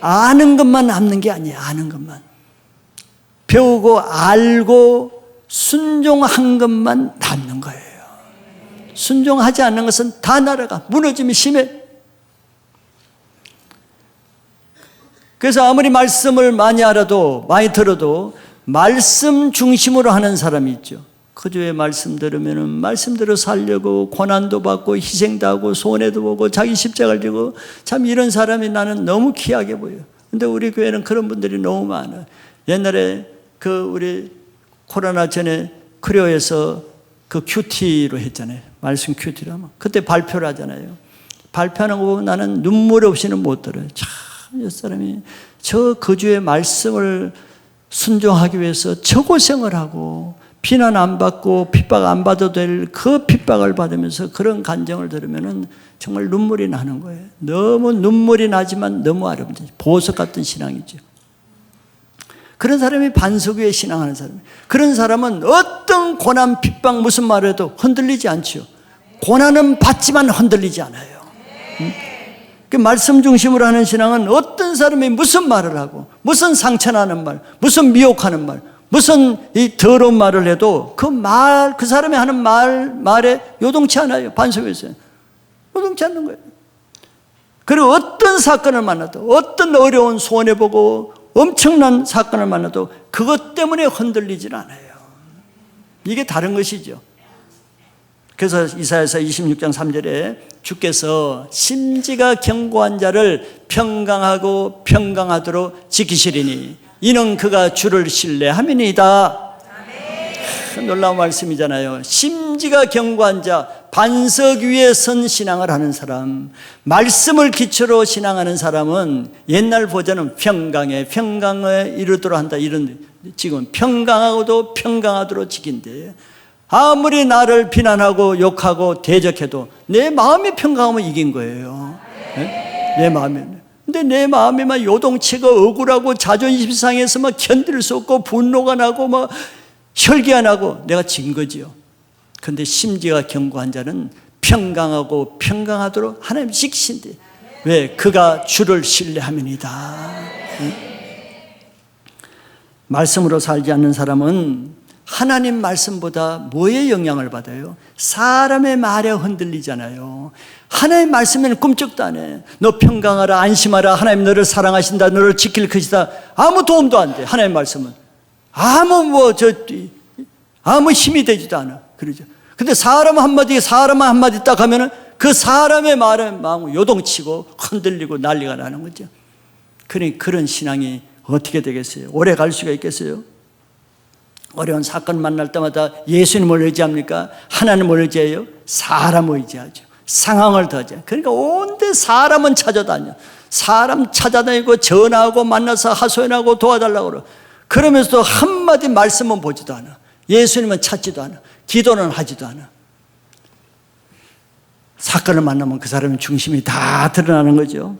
아는 것만 남는 게 아니에요. 아는 것만. 배우고 알고 순종한 것만 남는 거예요. 순종하지 않는 것은 다 날아가. 무너짐이 심해. 그래서 아무리 말씀을 많이 알아도 많이 들어도 말씀 중심으로 하는 사람이 있죠. 그 주에 말씀 들으면 말씀대로 살려고 고난도 받고 희생도 하고 손해도 보고 자기 십자가를 지고 참 이런 사람이 나는 너무 귀하게 보여요. 근데 우리 교회는 그런 분들이 너무 많아요. 옛날에 우리 코로나 전에 크리오에서 그 큐티로 했잖아요. 말씀 큐티로 하면 그때 발표를 하잖아요. 발표하는 거 보면 나는 눈물 없이는 못 들어요. 참 이 사람이 그 주의 말씀을 순종하기 위해서 저 고생을 하고 비난 안 받고 핍박 안 받아도 될 그 핍박을 받으면서 그런 간정을 들으면 정말 눈물이 나는 거예요. 너무 눈물이 나지만 너무 아름다워요. 보석 같은 신앙이죠. 그런 사람이 반석 위에 신앙하는 사람이에요. 그런 사람은 어떤 고난 핍박 무슨 말을 해도 흔들리지 않죠. 고난은 받지만 흔들리지 않아요. 그 말씀 중심으로 하는 신앙은 어떤 사람이 무슨 말을 하고 무슨 상처나는 말, 무슨 미혹하는 말, 무슨 이 더러운 말을 해도 그 사람이 하는 말에 요동치 않아요. 반석에서 요동치 않는 거예요. 그리고 어떤 사건을 만나도 어떤 어려운 손해보고 엄청난 사건을 만나도 그것 때문에 흔들리질 않아요. 이게 다른 것이죠. 그래서 이사야서 26장 3절에 주께서 심지가 견고한 자를 평강하고 평강하도록 지키시리니 이는 그가 주를 신뢰함이니이다. 놀라운 말씀이잖아요. 심지가 견고한 자, 반석 위에 선 신앙을 하는 사람, 말씀을 기초로 신앙하는 사람은 옛날 버전은 평강에 이르도록 한다. 이런 지금 평강하고도 평강하도록 지킨대. 아무리 나를 비난하고 욕하고 대적해도 내 마음이 평강하면 이긴 거예요. 네? 내 마음이. 근데 내 마음이 막 요동치고 억울하고 자존심 상해서 막 견딜 수 없고 분노가 나고 막 혈기가 나고 내가 진 거지요. 그런데 심지가 견고한 자는 평강하고 평강하도록 하나님 지키신대. 왜? 그가 주를 신뢰함이니이다. 응? 말씀으로 살지 않는 사람은 하나님 말씀보다 뭐에 영향을 받아요? 사람의 말에 흔들리잖아요. 하나님 말씀에는 꿈쩍도 안 해. 너 평강하라, 안심하라, 하나님 너를 사랑하신다, 너를 지킬 것이다. 아무 도움도 안 돼. 하나님 말씀은 아무 힘이 되지도 않아. 그러죠. 근데 사람 한마디 딱 하면은 그 사람의 말에 마음을 요동치고 흔들리고 난리가 나는 거죠. 그런 신앙이 어떻게 되겠어요? 오래 갈 수가 있겠어요? 어려운 사건 만날 때마다 예수님을 의지합니까? 하나님을 의지해요? 사람을 의지하죠. 상황을 더하죠. 그러니까 온데 사람은 찾아다녀. 사람 찾아다니고 전화하고 만나서 하소연하고 도와달라고 그러고, 그러면서도 한마디 말씀은 보지도 않아. 예수님은 찾지도 않아. 기도는 하지도 않아. 사건을 만나면 그 사람의 중심이 다 드러나는 거죠.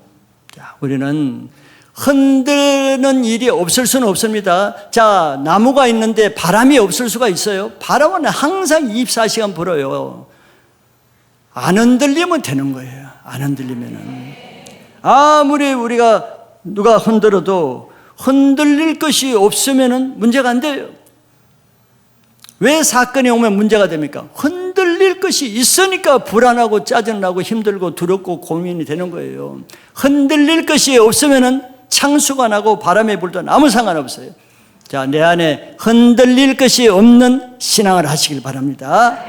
자, 우리는 흔드는 일이 없을 수는 없습니다. 자, 나무가 있는데 바람이 없을 수가 있어요? 바람은 항상 24시간 불어요. 안 흔들리면 되는 거예요. 안 흔들리면은. 아무리 우리가 누가 흔들어도 흔들릴 것이 없으면은 문제가 안 돼요. 왜 사건이 오면 문제가 됩니까? 흔들릴 것이 있으니까 불안하고 짜증나고 힘들고 두렵고 고민이 되는 거예요. 흔들릴 것이 없으면은 창수가 나고 바람이 불든 아무 상관없어요. 자, 내 안에 흔들릴 것이 없는 신앙을 하시길 바랍니다.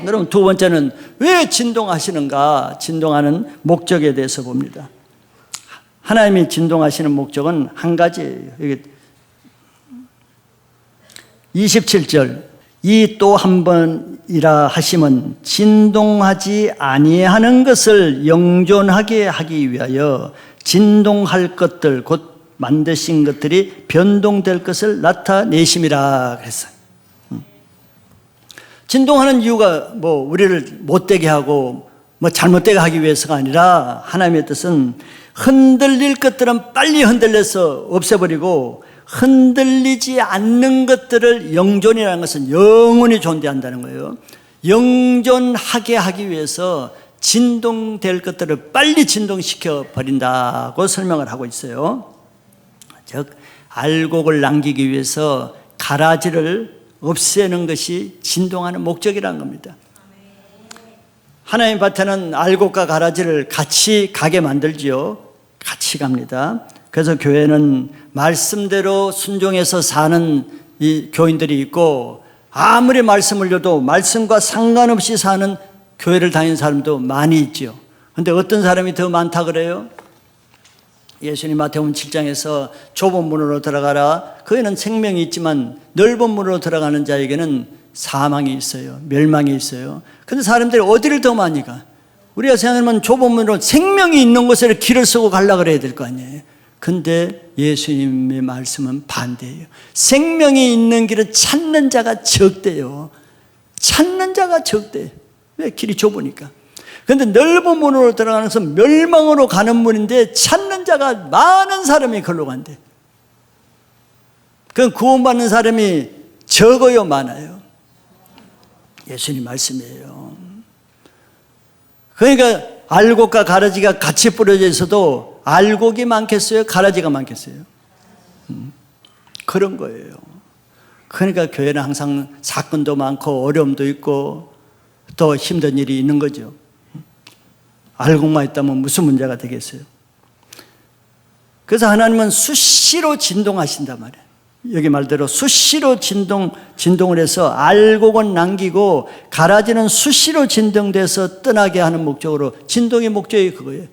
그럼 두 번째는 왜 진동하시는가? 진동하는 목적에 대해서 봅니다. 하나님이 진동하시는 목적은 한 가지예요. 27절, 이 또 한 번이라 하심은 진동하지 아니하는 것을 영존하게 하기 위하여 진동할 것들 곧 만드신 것들이 변동될 것을 나타내심이라 그랬어요. 진동하는 이유가 우리를 못되게 하고 잘못되게 하기 위해서가 아니라, 하나님의 뜻은 흔들릴 것들은 빨리 흔들려서 없애버리고 흔들리지 않는 것들을, 영존이라는 것은 영원히 존재한다는 거예요. 영존하게 하기 위해서 진동될 것들을 빨리 진동시켜 버린다고 설명을 하고 있어요. 즉, 알곡을 남기기 위해서 가라지를 없애는 것이 진동하는 목적이라는 겁니다. 하나님 밭에는 알곡과 가라지를 같이 가게 만들지요. 같이 갑니다. 그래서 교회는 말씀대로 순종해서 사는 이 교인들이 있고, 아무리 말씀을 줘도 말씀과 상관없이 사는 교회를 다니는 사람도 많이 있죠. 그런데 어떤 사람이 더 많다 그래요? 예수님 마태복음 7장에서 좁은 문으로 들어가라. 거기는 생명이 있지만 넓은 문으로 들어가는 자에게는 사망이 있어요. 멸망이 있어요. 그런데 사람들이 어디를 더 많이 가? 우리가 생각하면 좁은 문으로 생명이 있는 곳에 길을 쓰고 가려고 그래야 될 거 아니에요. 근데 예수님의 말씀은 반대예요. 생명이 있는 길을 찾는 자가 적대요. 찾는 자가 적대. 왜? 길이 좁으니까. 그런데 넓은 문으로 들어가는 것은 멸망으로 가는 문인데 찾는 자가 많은 사람이 걸로 간대. 그럼 구원받는 사람이 적어요, 많아요? 예수님 말씀이에요. 그러니까 알곡과 가라지가 같이 뿌려져 있어도 알곡이 많겠어요? 가라지가 많겠어요? 그런 거예요. 그러니까 교회는 항상 사건도 많고 어려움도 있고 더 힘든 일이 있는 거죠. 알곡만 있다면 무슨 문제가 되겠어요? 그래서 하나님은 수시로 진동하신단 말이에요. 여기 말대로 수시로 진동을 해서 알곡은 남기고 가라지는 수시로 진동돼서 떠나게 하는 목적으로, 진동의 목적이 그거예요.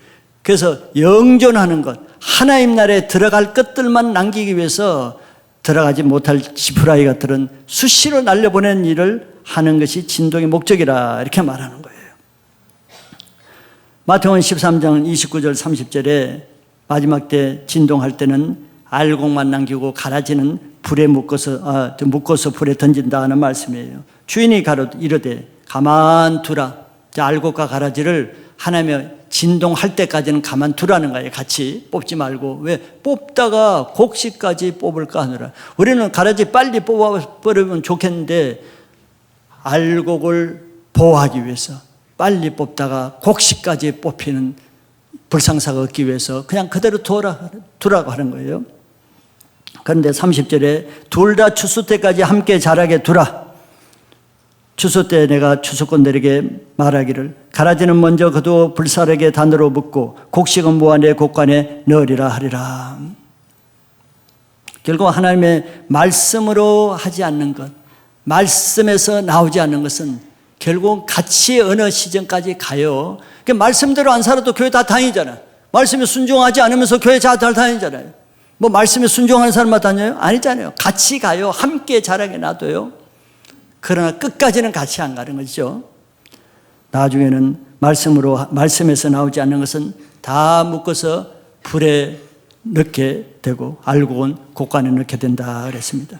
그래서 영존하는 것, 하나님 나라에 들어갈 것들만 남기기 위해서 들어가지 못할 지푸라기 같은 수시로 날려보내는 일을 하는 것이 진동의 목적이라 이렇게 말하는 거예요. 마태복음 13장 29절 30절에 마지막 때 진동할 때는 알곡만 남기고 가라지는 불에 묶어서 불에 던진다 하는 말씀이에요. 주인이 이르되 가만 두라. 알곡과 가라지를 하나님의 진동할 때까지는 가만 두라는 거예요. 같이 뽑지 말고. 왜? 뽑다가 곡식까지 뽑을까 하느라. 우리는 가라지 빨리 뽑아버리면 좋겠는데 알곡을 보호하기 위해서 빨리 뽑다가 곡식까지 뽑히는 불상사가 없기 위해서 그냥 그대로 두라고 하는 거예요. 그런데 30절에 둘 다 추수 때까지 함께 자라게 두라. 추수 때 내가 추수꾼들에게 말하기를 가라지는 먼저 거두어 불사르게 단으로 묶고 곡식은 모아 내 곡간에 넣으리라 하리라. 결국 하나님의 말씀으로 하지 않는 것, 말씀에서 나오지 않는 것은 결국 같이 어느 시점까지 가요. 그러니까 말씀대로 안 살아도 교회 다 다니잖아요. 말씀에 순종하지 않으면서 교회 잘 다니잖아요. 뭐 말씀에 순종하는 사람만 다녀요? 아니잖아요. 같이 가요. 함께 자라게 놔둬요. 그러나 끝까지는 같이 안 가는 거죠. 나중에는 말씀에서 나오지 않는 것은 다 묶어서 불에 넣게 되고 알곡은 곡간에 넣게 된다 그랬습니다.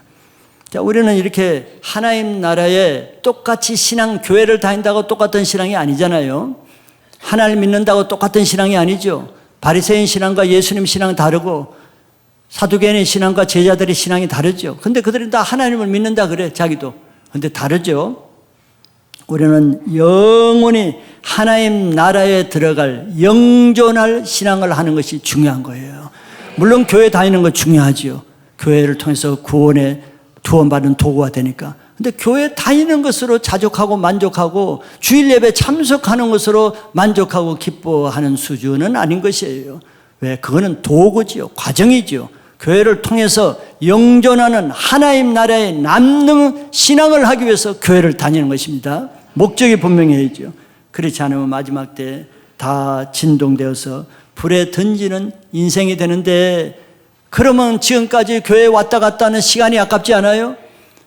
자, 우리는 이렇게 하나님 나라에 똑같이 교회를 다닌다고 똑같은 신앙이 아니잖아요. 하나님을 믿는다고 똑같은 신앙이 아니죠. 바리새인 신앙과 예수님 신앙은 다르고 사두개인의 신앙과 제자들의 신앙이 다르죠. 근데 그들은 다 하나님을 믿는다 그래, 자기도. 근데 다르죠. 우리는 영원히 하나님 나라에 들어갈 영존할 신앙을 하는 것이 중요한 거예요. 물론 교회 다니는 거 중요하지요. 교회를 통해서 구원받는 도구가 되니까. 근데 교회 다니는 것으로 자족하고 만족하고 주일 예배 참석하는 것으로 만족하고 기뻐하는 수준은 아닌 것이에요. 왜? 그거는 도구지요. 과정이지요. 교회를 통해서 영존하는 하나님 나라에 남는 신앙을 하기 위해서 교회를 다니는 것입니다. 목적이 분명해야죠. 그렇지 않으면 마지막 때 다 진동되어서 불에 던지는 인생이 되는데, 그러면 지금까지 교회에 왔다 갔다 하는 시간이 아깝지 않아요?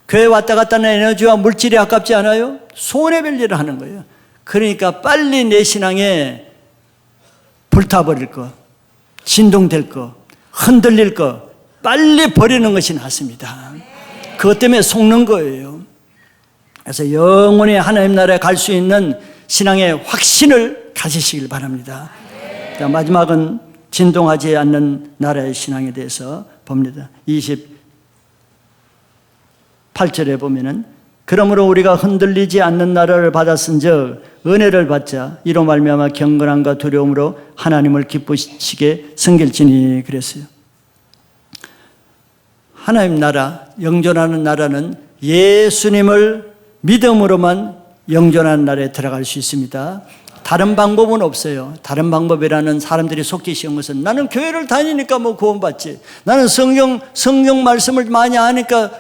교회에 왔다 갔다 하는 에너지와 물질이 아깝지 않아요? 손해볼 일을 하는 거예요. 그러니까 빨리 내 신앙에 불타버릴 거, 진동될 거, 흔들릴 거 빨리 버리는 것이 낫습니다. 그것 때문에 속는 거예요. 그래서 영원히 하나님 나라에 갈 수 있는 신앙의 확신을 가지시길 바랍니다. 자, 마지막은 진동하지 않는 나라의 신앙에 대해서 봅니다. 28절에 보면은 그러므로 우리가 흔들리지 않는 나라를 받았은즉 은혜를 받자 이로 말미암아 경건함과 두려움으로 하나님을 기쁘시게 섬길지니 그랬어요. 하나님 나라, 영존하는 나라는 예수님을 믿음으로만 영존하는 나라에 들어갈 수 있습니다. 다른 방법은 없어요. 다른 방법이라는 사람들이 속기 쉬운 것은 나는 교회를 다니니까 뭐 구원받지. 나는 성경 말씀을 많이 아니까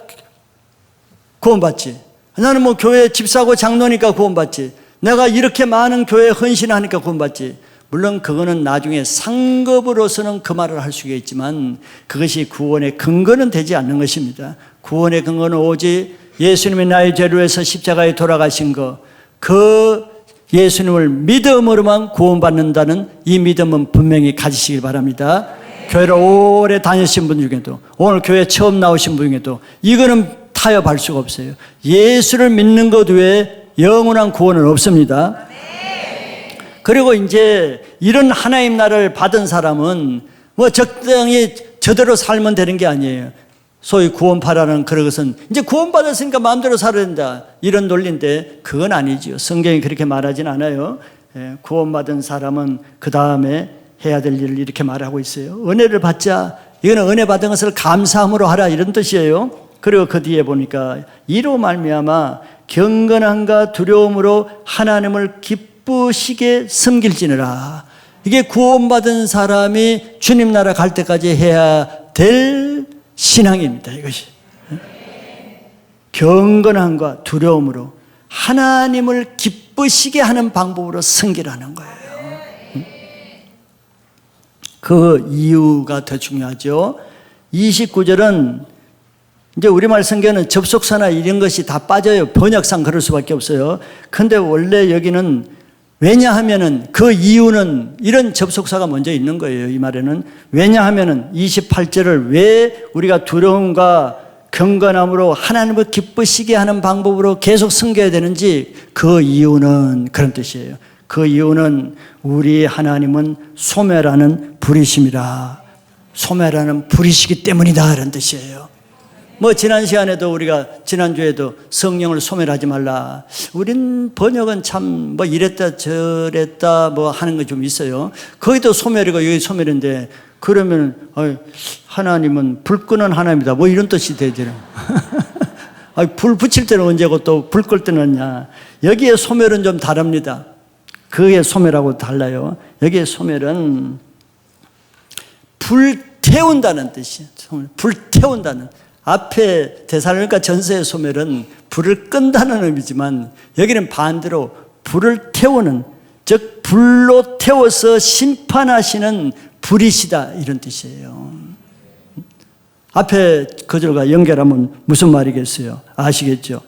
구원받지. 나는 뭐 교회 집사고 장로니까 구원받지. 내가 이렇게 많은 교회에 헌신하니까 구원받지. 물론 그거는 나중에 상급으로서는 그 말을 할 수가 있지만 그것이 구원의 근거는 되지 않는 것입니다. 구원의 근거는 오직 예수님이 나의 죄를 위해서 십자가에 돌아가신 것, 그 예수님을 믿음으로만 구원받는다는 이 믿음은 분명히 가지시길 바랍니다. 교회를 오래 다니신 분 중에도, 오늘 교회 처음 나오신 분 중에도 이거는 타협할 수가 없어요. 예수를 믿는 것 외에 영원한 구원은 없습니다. 그리고 이제 이런 하나님 나라를 받은 사람은 뭐 적당히 저대로 살면 되는 게 아니에요. 소위 구원파라는 그런 것은 이제 구원받았으니까 마음대로 살아야 된다 이런 논리인데 그건 아니죠. 성경이 그렇게 말하진 않아요. 구원받은 사람은 그 다음에 해야 될 일을 이렇게 말하고 있어요. 은혜를 받자. 이거는 은혜 받은 것을 감사함으로 하라 이런 뜻이에요. 그리고 그 뒤에 보니까 이로 말미암아 경건함과 두려움으로 하나님을 기쁘시게 섬길지니라. 이게 구원받은 사람이 주님 나라 갈 때까지 해야 될 신앙입니다. 이것이 경건함과 두려움으로 하나님을 기쁘시게 하는 방법으로 섬기라는 거예요. 그 이유가 더 중요하죠. 29절은 이제 우리말 성경은 접속사나 이런 것이 다 빠져요. 번역상 그럴 수밖에 없어요. 근데 원래 여기는 왜냐하면은 그 이유는 이런 접속사가 먼저 있는 거예요. 이 말에는 왜냐하면은 28절을 왜 우리가 두려움과 경건함으로 하나님을 기쁘시게 하는 방법으로 계속 섬겨야 되는지 그 이유는 그런 뜻이에요. 그 이유는 우리 하나님은 소멸하는 불이심이라. 소멸하는 불이시기 때문이다 이런 뜻이에요. 뭐 지난 시간에도 우리가 지난주에도 성령을 소멸하지 말라. 우린 번역은 참 뭐 이랬다 저랬다 뭐 하는 거 좀 있어요. 거기도 소멸이고 여기 소멸인데 그러면 하나님은 불 끄는 하나님이다 뭐 이런 뜻이 되잖아요. 불 붙일 때는 언제고 또 불 끌 때는 언냐. 여기에 소멸은 좀 다릅니다. 그게 소멸하고 달라요. 여기에 소멸은 불태운다는 뜻이에요. 불태운다는. 앞에 데살로니가 전서의 소멸은 불을 끈다는 의미지만 여기는 반대로 불을 태우는, 즉 불로 태워서 심판하시는 불이시다, 이런 뜻이에요. 앞에 거절과 연결하면 무슨 말이겠어요? 아시겠죠?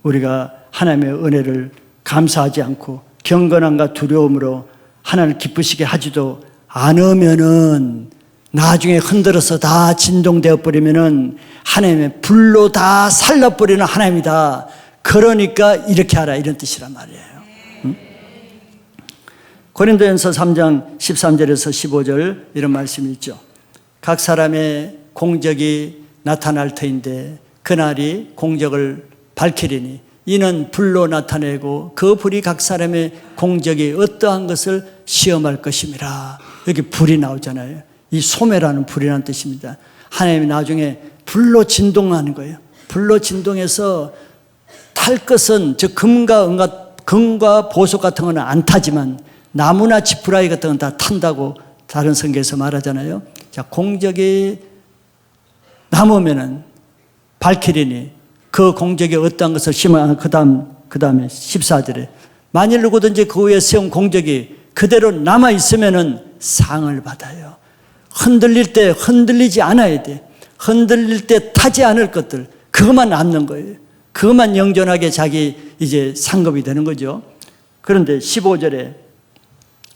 우리가 하나님의 은혜를 감사하지 않고 경건함과 두려움으로 하나님을 기쁘시게 하지도 않으면은 나중에 흔들어서 다 진동되어 버리면은 하나님의 불로 다 살라버리는 하나님이다. 그러니까 이렇게 하라, 이런 뜻이란 말이에요. 응? 고린도전서 3장 13절에서 15절 이런 말씀이 있죠. 각 사람의 공적이 나타날 터인데 그날이 공적을 밝히리니 이는 불로 나타내고 그 불이 각 사람의 공적이 어떠한 것을 시험할 것임이라. 여기 불이 나오잖아요. 이 소매라는 불이라는 뜻입니다. 하나님이 나중에 불로 진동하는 거예요. 불로 진동해서 탈 것은 즉 금과 보석 같은 거는 안 타지만 나무나 지푸라기 같은 건 다 탄다고 다른 성경에서 말하잖아요. 자, 공적이 남으면은 밝히리니 그 공적이 어떠한 것을 심어. 그 다음에 14절에 만일 누구든지 그 위에 세운 공적이 그대로 남아 있으면은 상을 받아요. 흔들릴 때 흔들리지 않아야 돼. 흔들릴 때 타지 않을 것들, 그것만 남는 거예요. 그것만 영존하게 자기 이제 상급이 되는 거죠. 그런데 15절에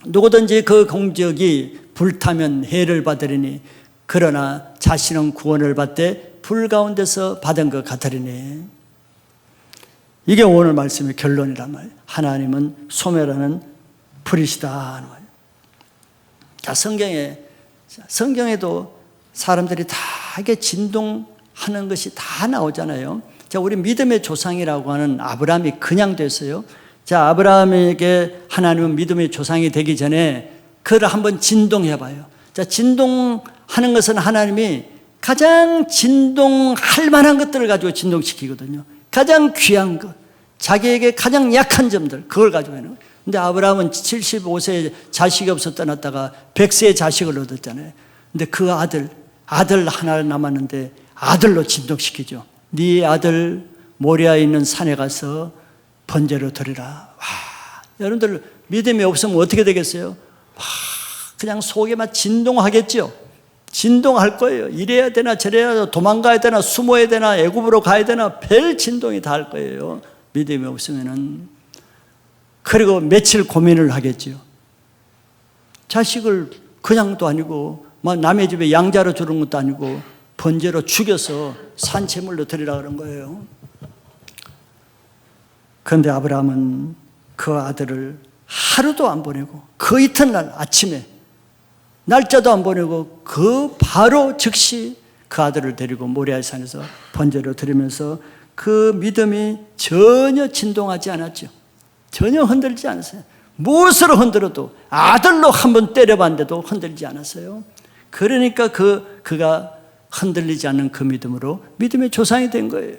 누구든지 그 공적이 불타면 해를 받으리니 그러나 자신은 구원을 받되 불 가운데서 받은 것 같으리니. 이게 오늘 말씀의 결론이란 말이에요. 하나님은 소매라는 불이시다 하는 거예요. 자, 성경에도 사람들이 다 이게 진동하는 것이 다 나오잖아요. 자, 우리 믿음의 조상이라고 하는 아브라함이 그냥 됐어요. 자, 아브라함에게 하나님은 믿음의 조상이 되기 전에 그를 한번 진동해 봐요. 자, 진동하는 것은 하나님이 가장 진동할 만한 것들을 가지고 진동시키거든요. 가장 귀한 것, 자기에게 가장 약한 점들, 그걸 가지고 하는 거예요. 근데 아브라함은 75세에 자식이 없어 떠났다가 100세에 자식을 얻었잖아요. 근데 그 아들 하나 남았는데 아들로 진동시키죠. 네 아들 모리아에 있는 산에 가서 번제로 드리라. 와, 여러분들 믿음이 없으면 어떻게 되겠어요? 와, 그냥 속에 막 진동하겠죠. 진동할 거예요. 이래야 되나 저래야 되나, 도망가야 되나 숨어야 되나 애굽으로 가야 되나 별 진동이 다 할 거예요. 믿음이 없으면은. 그리고 며칠 고민을 하겠죠. 자식을 그냥도 아니고 막 남의 집에 양자로 주는 것도 아니고 번제로 죽여서 산채물로 드리라 그런 거예요. 그런데 아브라함은 그 아들을 하루도 안 보내고 그 이튿날 아침에 날짜도 안 보내고 그 바로 즉시 그 아들을 데리고 모리아 산에서 번제로 드리면서 그 믿음이 전혀 진동하지 않았죠. 전혀 흔들지 않았어요. 무엇으로 흔들어도 아들로 한번 때려봤는데도 흔들지 않았어요. 그러니까 그가 흔들리지 않는 그 믿음으로 믿음의 조상이 된 거예요.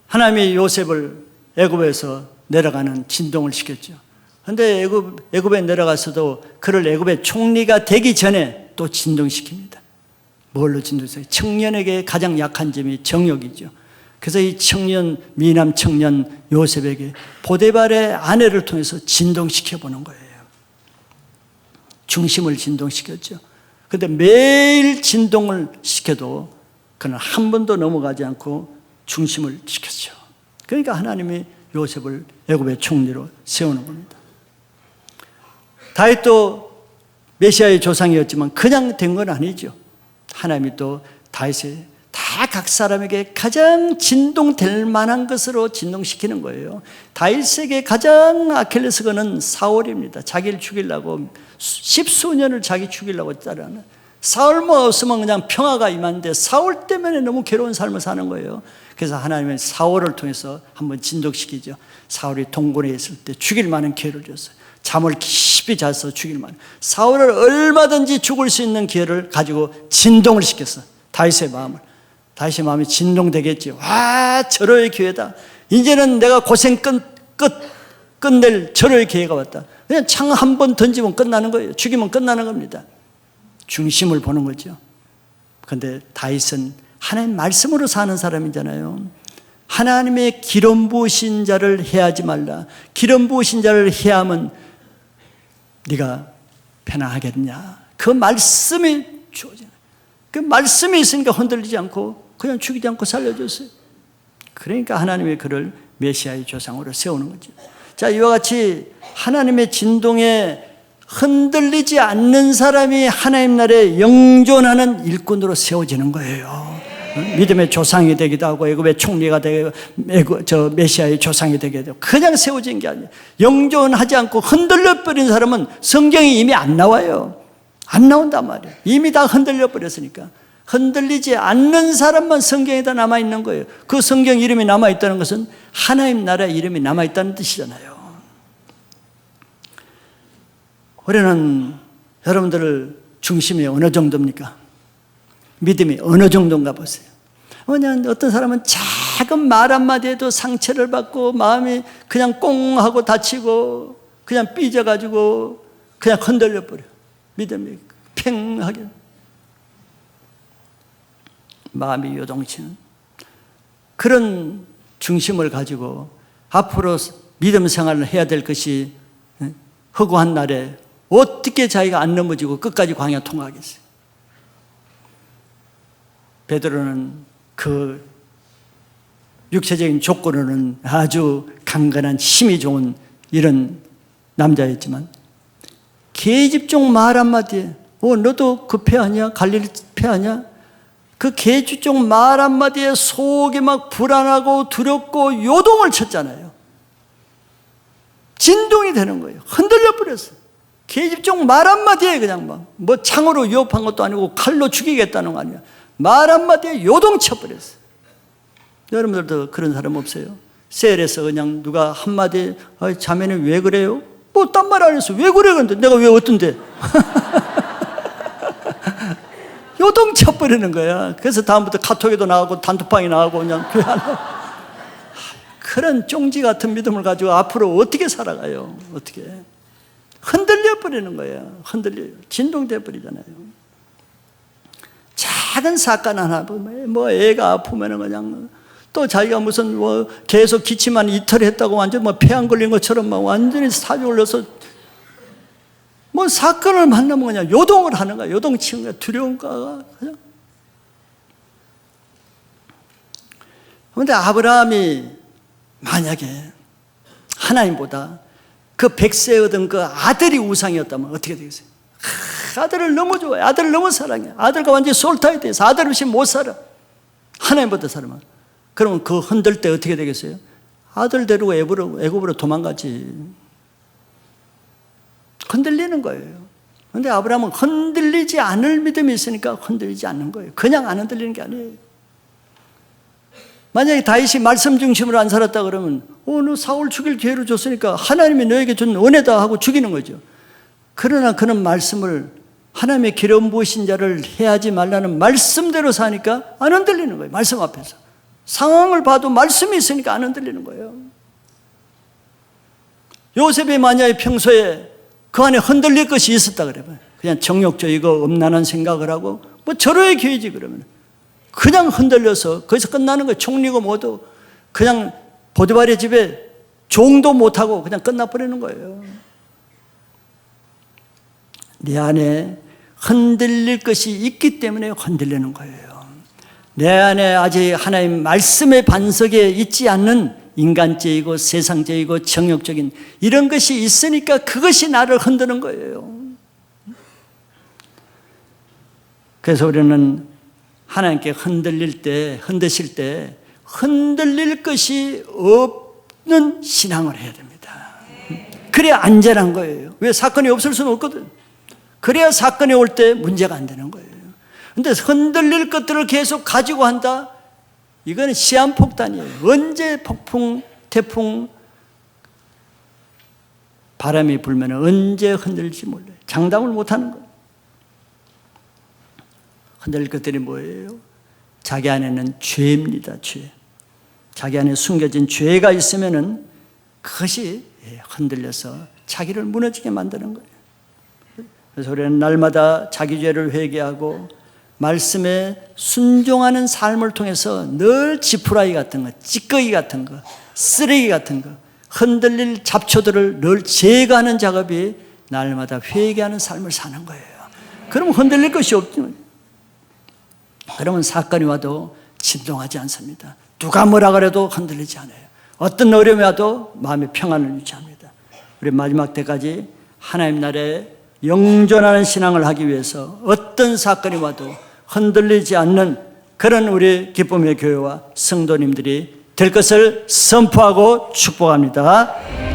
하나님이 요셉을 애굽에서 내려가는 진동을 시켰죠. 그런데 애굽에 내려가서도 그를 애굽의 총리가 되기 전에 또 진동시킵니다. 뭘로 진동시켜요? 청년에게 가장 약한 점이 정욕이죠. 그래서 이 미남 청년 요셉에게 보디발의 아내를 통해서 진동시켜보는 거예요. 중심을 진동시켰죠. 그런데 매일 진동을 시켜도 그는 한 번도 넘어가지 않고 중심을 지켰죠. 그러니까 하나님이 요셉을 애굽의 총리로 세우는 겁니다. 다윗도 메시아의 조상이었지만 그냥 된 건 아니죠. 하나님이 또 다윗을 다 각 사람에게 가장 진동될 만한 것으로 진동시키는 거예요. 다윗에게 가장 아킬레스건은 사울입니다. 자기를 죽이려고 십수년을 자기 죽이려고 따라하는. 사울만 없으면 그냥 평화가 임하는데 사울 때문에 너무 괴로운 삶을 사는 거예요. 그래서 하나님은 사울을 통해서 한번 진동시키죠. 사울이 동굴에 있을 때 죽일 만한 기회를 줬어요. 잠을 깊이 자서 죽일 만한. 사울을 얼마든지 죽을 수 있는 기회를 가지고 진동을 시켰어. 다윗의 다윗의 마음이 진동되겠지. 와, 절호의 기회다. 이제는 내가 고생 끝낼 절호의 기회가 왔다. 그냥 창 한 번 던지면 끝나는 거예요. 죽이면 끝나는 겁니다. 중심을 보는 거죠. 그런데 다윗은 하나님 말씀으로 사는 사람이잖아요. 하나님의 기름 부으신 자를 해하지 말라. 기름 부으신 자를 해하면 네가 편안하겠냐. 그 말씀이 주어지는, 그 말씀이 있으니까 흔들리지 않고 그냥 죽이지 않고 살려줬어요. 그러니까 하나님의 그를 메시아의 조상으로 세우는 거죠. 자, 이와 같이 하나님의 진동에 흔들리지 않는 사람이 하나님 나라에 영존하는 일꾼으로 세워지는 거예요. 믿음의 조상이 되기도 하고 애굽의 총리가 되고 메시아의 조상이 되기도 하고 그냥 세워진 게 아니에요. 영존하지 않고 흔들려 버린 사람은 성경이 이미 안 나와요. 안 나온단 말이에요. 이미 다 흔들려 버렸으니까. 흔들리지 않는 사람만 성경에 다 남아있는 거예요. 그 성경 이름이 남아있다는 것은 하나님 나라 이름이 남아있다는 뜻이잖아요. 우리는 여러분들 중심이 어느 정도입니까? 믿음이 어느 정도인가 보세요. 그냥 어떤 사람은 작은 말 한마디에도 상처를 받고 마음이 그냥 꽁 하고 다치고 그냥 삐져가지고 그냥 흔들려 버려. 믿음이 팽하게 마음이 요동치는 그런 중심을 가지고 앞으로 믿음 생활을 해야 될 것이 허구한 날에 어떻게 자기가 안 넘어지고 끝까지 광야 통과하겠어요? 베드로는 그 육체적인 조건으로는 아주 강건한 힘이 좋은 이런 남자였지만 계집종 말 한마디에 너도 그 배 아니야? 갈릴리 배 아니야? 그 계집종 말 한마디에 속이 막 불안하고 두렵고 요동을 쳤잖아요. 진동이 되는 거예요. 흔들려 버렸어요. 계집종 말 한마디에 그냥 뭐 창으로 위협한 것도 아니고 칼로 죽이겠다는 거 아니야. 말 한마디에 요동쳐 버렸어요. 여러분들도 그런 사람 없어요? 셀에서 그냥 누가 한마디 자매는 왜 그래요? 뭐 딴 말 안 했어. 왜 그래? 근데 내가 왜 어떤데? 요동쳐 버리는 거야. 그래서 다음부터 카톡에도 나가고 단톡방에 나가고 그냥 교회 안 나가고. 그런 쫑지 같은 믿음을 가지고 앞으로 어떻게 살아가요? 어떻게? 흔들려 버리는 거예요. 흔들려요. 진동돼 버리잖아요. 작은 사건 하나 보면 뭐 애가 아프면 그냥 또 자기가 무슨 뭐 계속 기침만 이틀 했다고 완전 뭐 폐 안 걸린 것처럼 막 완전히 사지 올려서 뭐 사건을 만나면 그냥 요동을 하는 거야. 요동치는 거야. 두려움과 그냥. 그런데 아브라함이 만약에 하나님보다 그 100세 얻은 그 아들이 우상이었다면 어떻게 되겠어요? 아들을 너무 좋아해. 아들을 너무 사랑해. 아들과 완전히 솔타에 대해서 아들 없이 못 살아. 하나님보다 살면. 그러면 그 흔들 때 어떻게 되겠어요? 아들 데리고 애굽으로 도망가지. 흔들리는 거예요. 그런데 아브라함은 흔들리지 않을 믿음이 있으니까 흔들리지 않는 거예요. 그냥 안 흔들리는 게 아니에요. 만약에 다윗이 말씀 중심으로 안 살았다 그러면 너 사울 죽일 기회를 줬으니까 하나님이 너에게 준 은혜다 하고 죽이는 거죠. 그러나 그는 말씀을 하나님의 기름 부으신 자를 해하지 말라는 말씀대로 사니까 안 흔들리는 거예요. 말씀 앞에서. 상황을 봐도 말씀이 있으니까 안 흔들리는 거예요. 요셉이 만약에 평소에 그 안에 흔들릴 것이 있었다 그래봐요. 그냥 정욕적이고 음란한 생각을 하고 뭐 절호의 기회지 그러면. 그냥 흔들려서 거기서 끝나는 거예요. 총리고 뭐도 그냥 보디발의 집에 종도 못하고 그냥 끝나버리는 거예요. 내 안에 흔들릴 것이 있기 때문에 흔들리는 거예요. 내 안에 아직 하나님 말씀의 반석에 있지 않는 인간적이고 세상적이고 정욕적인 이런 것이 있으니까 그것이 나를 흔드는 거예요. 그래서 우리는 하나님께 흔드실 때 흔들릴 것이 없는 신앙을 해야 됩니다. 그래야 안전한 거예요. 왜? 사건이 없을 수는 없거든. 그래야 사건이 올 때 문제가 안 되는 거예요. 그런데 흔들릴 것들을 계속 가지고 한다? 이거는 시한폭탄이에요. 언제 폭풍, 태풍, 바람이 불면 언제 흔들릴지 몰라요. 장담을 못하는 거예요. 흔들릴 것들이 뭐예요? 자기 안에는 죄입니다. 죄. 자기 안에 숨겨진 죄가 있으면은 그것이 흔들려서 자기를 무너지게 만드는 거예요. 그래서 우리는 날마다 자기 죄를 회개하고 말씀에 순종하는 삶을 통해서 늘 지푸라기 같은 거, 찌꺼기 같은 거, 쓰레기 같은 거, 흔들릴 잡초들을 늘 제거하는 작업이 날마다 회개하는 삶을 사는 거예요. 그러면 흔들릴 것이 없죠. 그러면 사건이 와도 진동하지 않습니다. 누가 뭐라 그래도 흔들리지 않아요. 어떤 어려움이 와도 마음의 평안을 유지합니다. 우리 마지막 때까지 하나님 나라에 영존하는 신앙을 하기 위해서 어떤 사건이 와도 흔들리지 않는 그런 우리 기쁨의 교회와 성도님들이 될 것을 선포하고 축복합니다.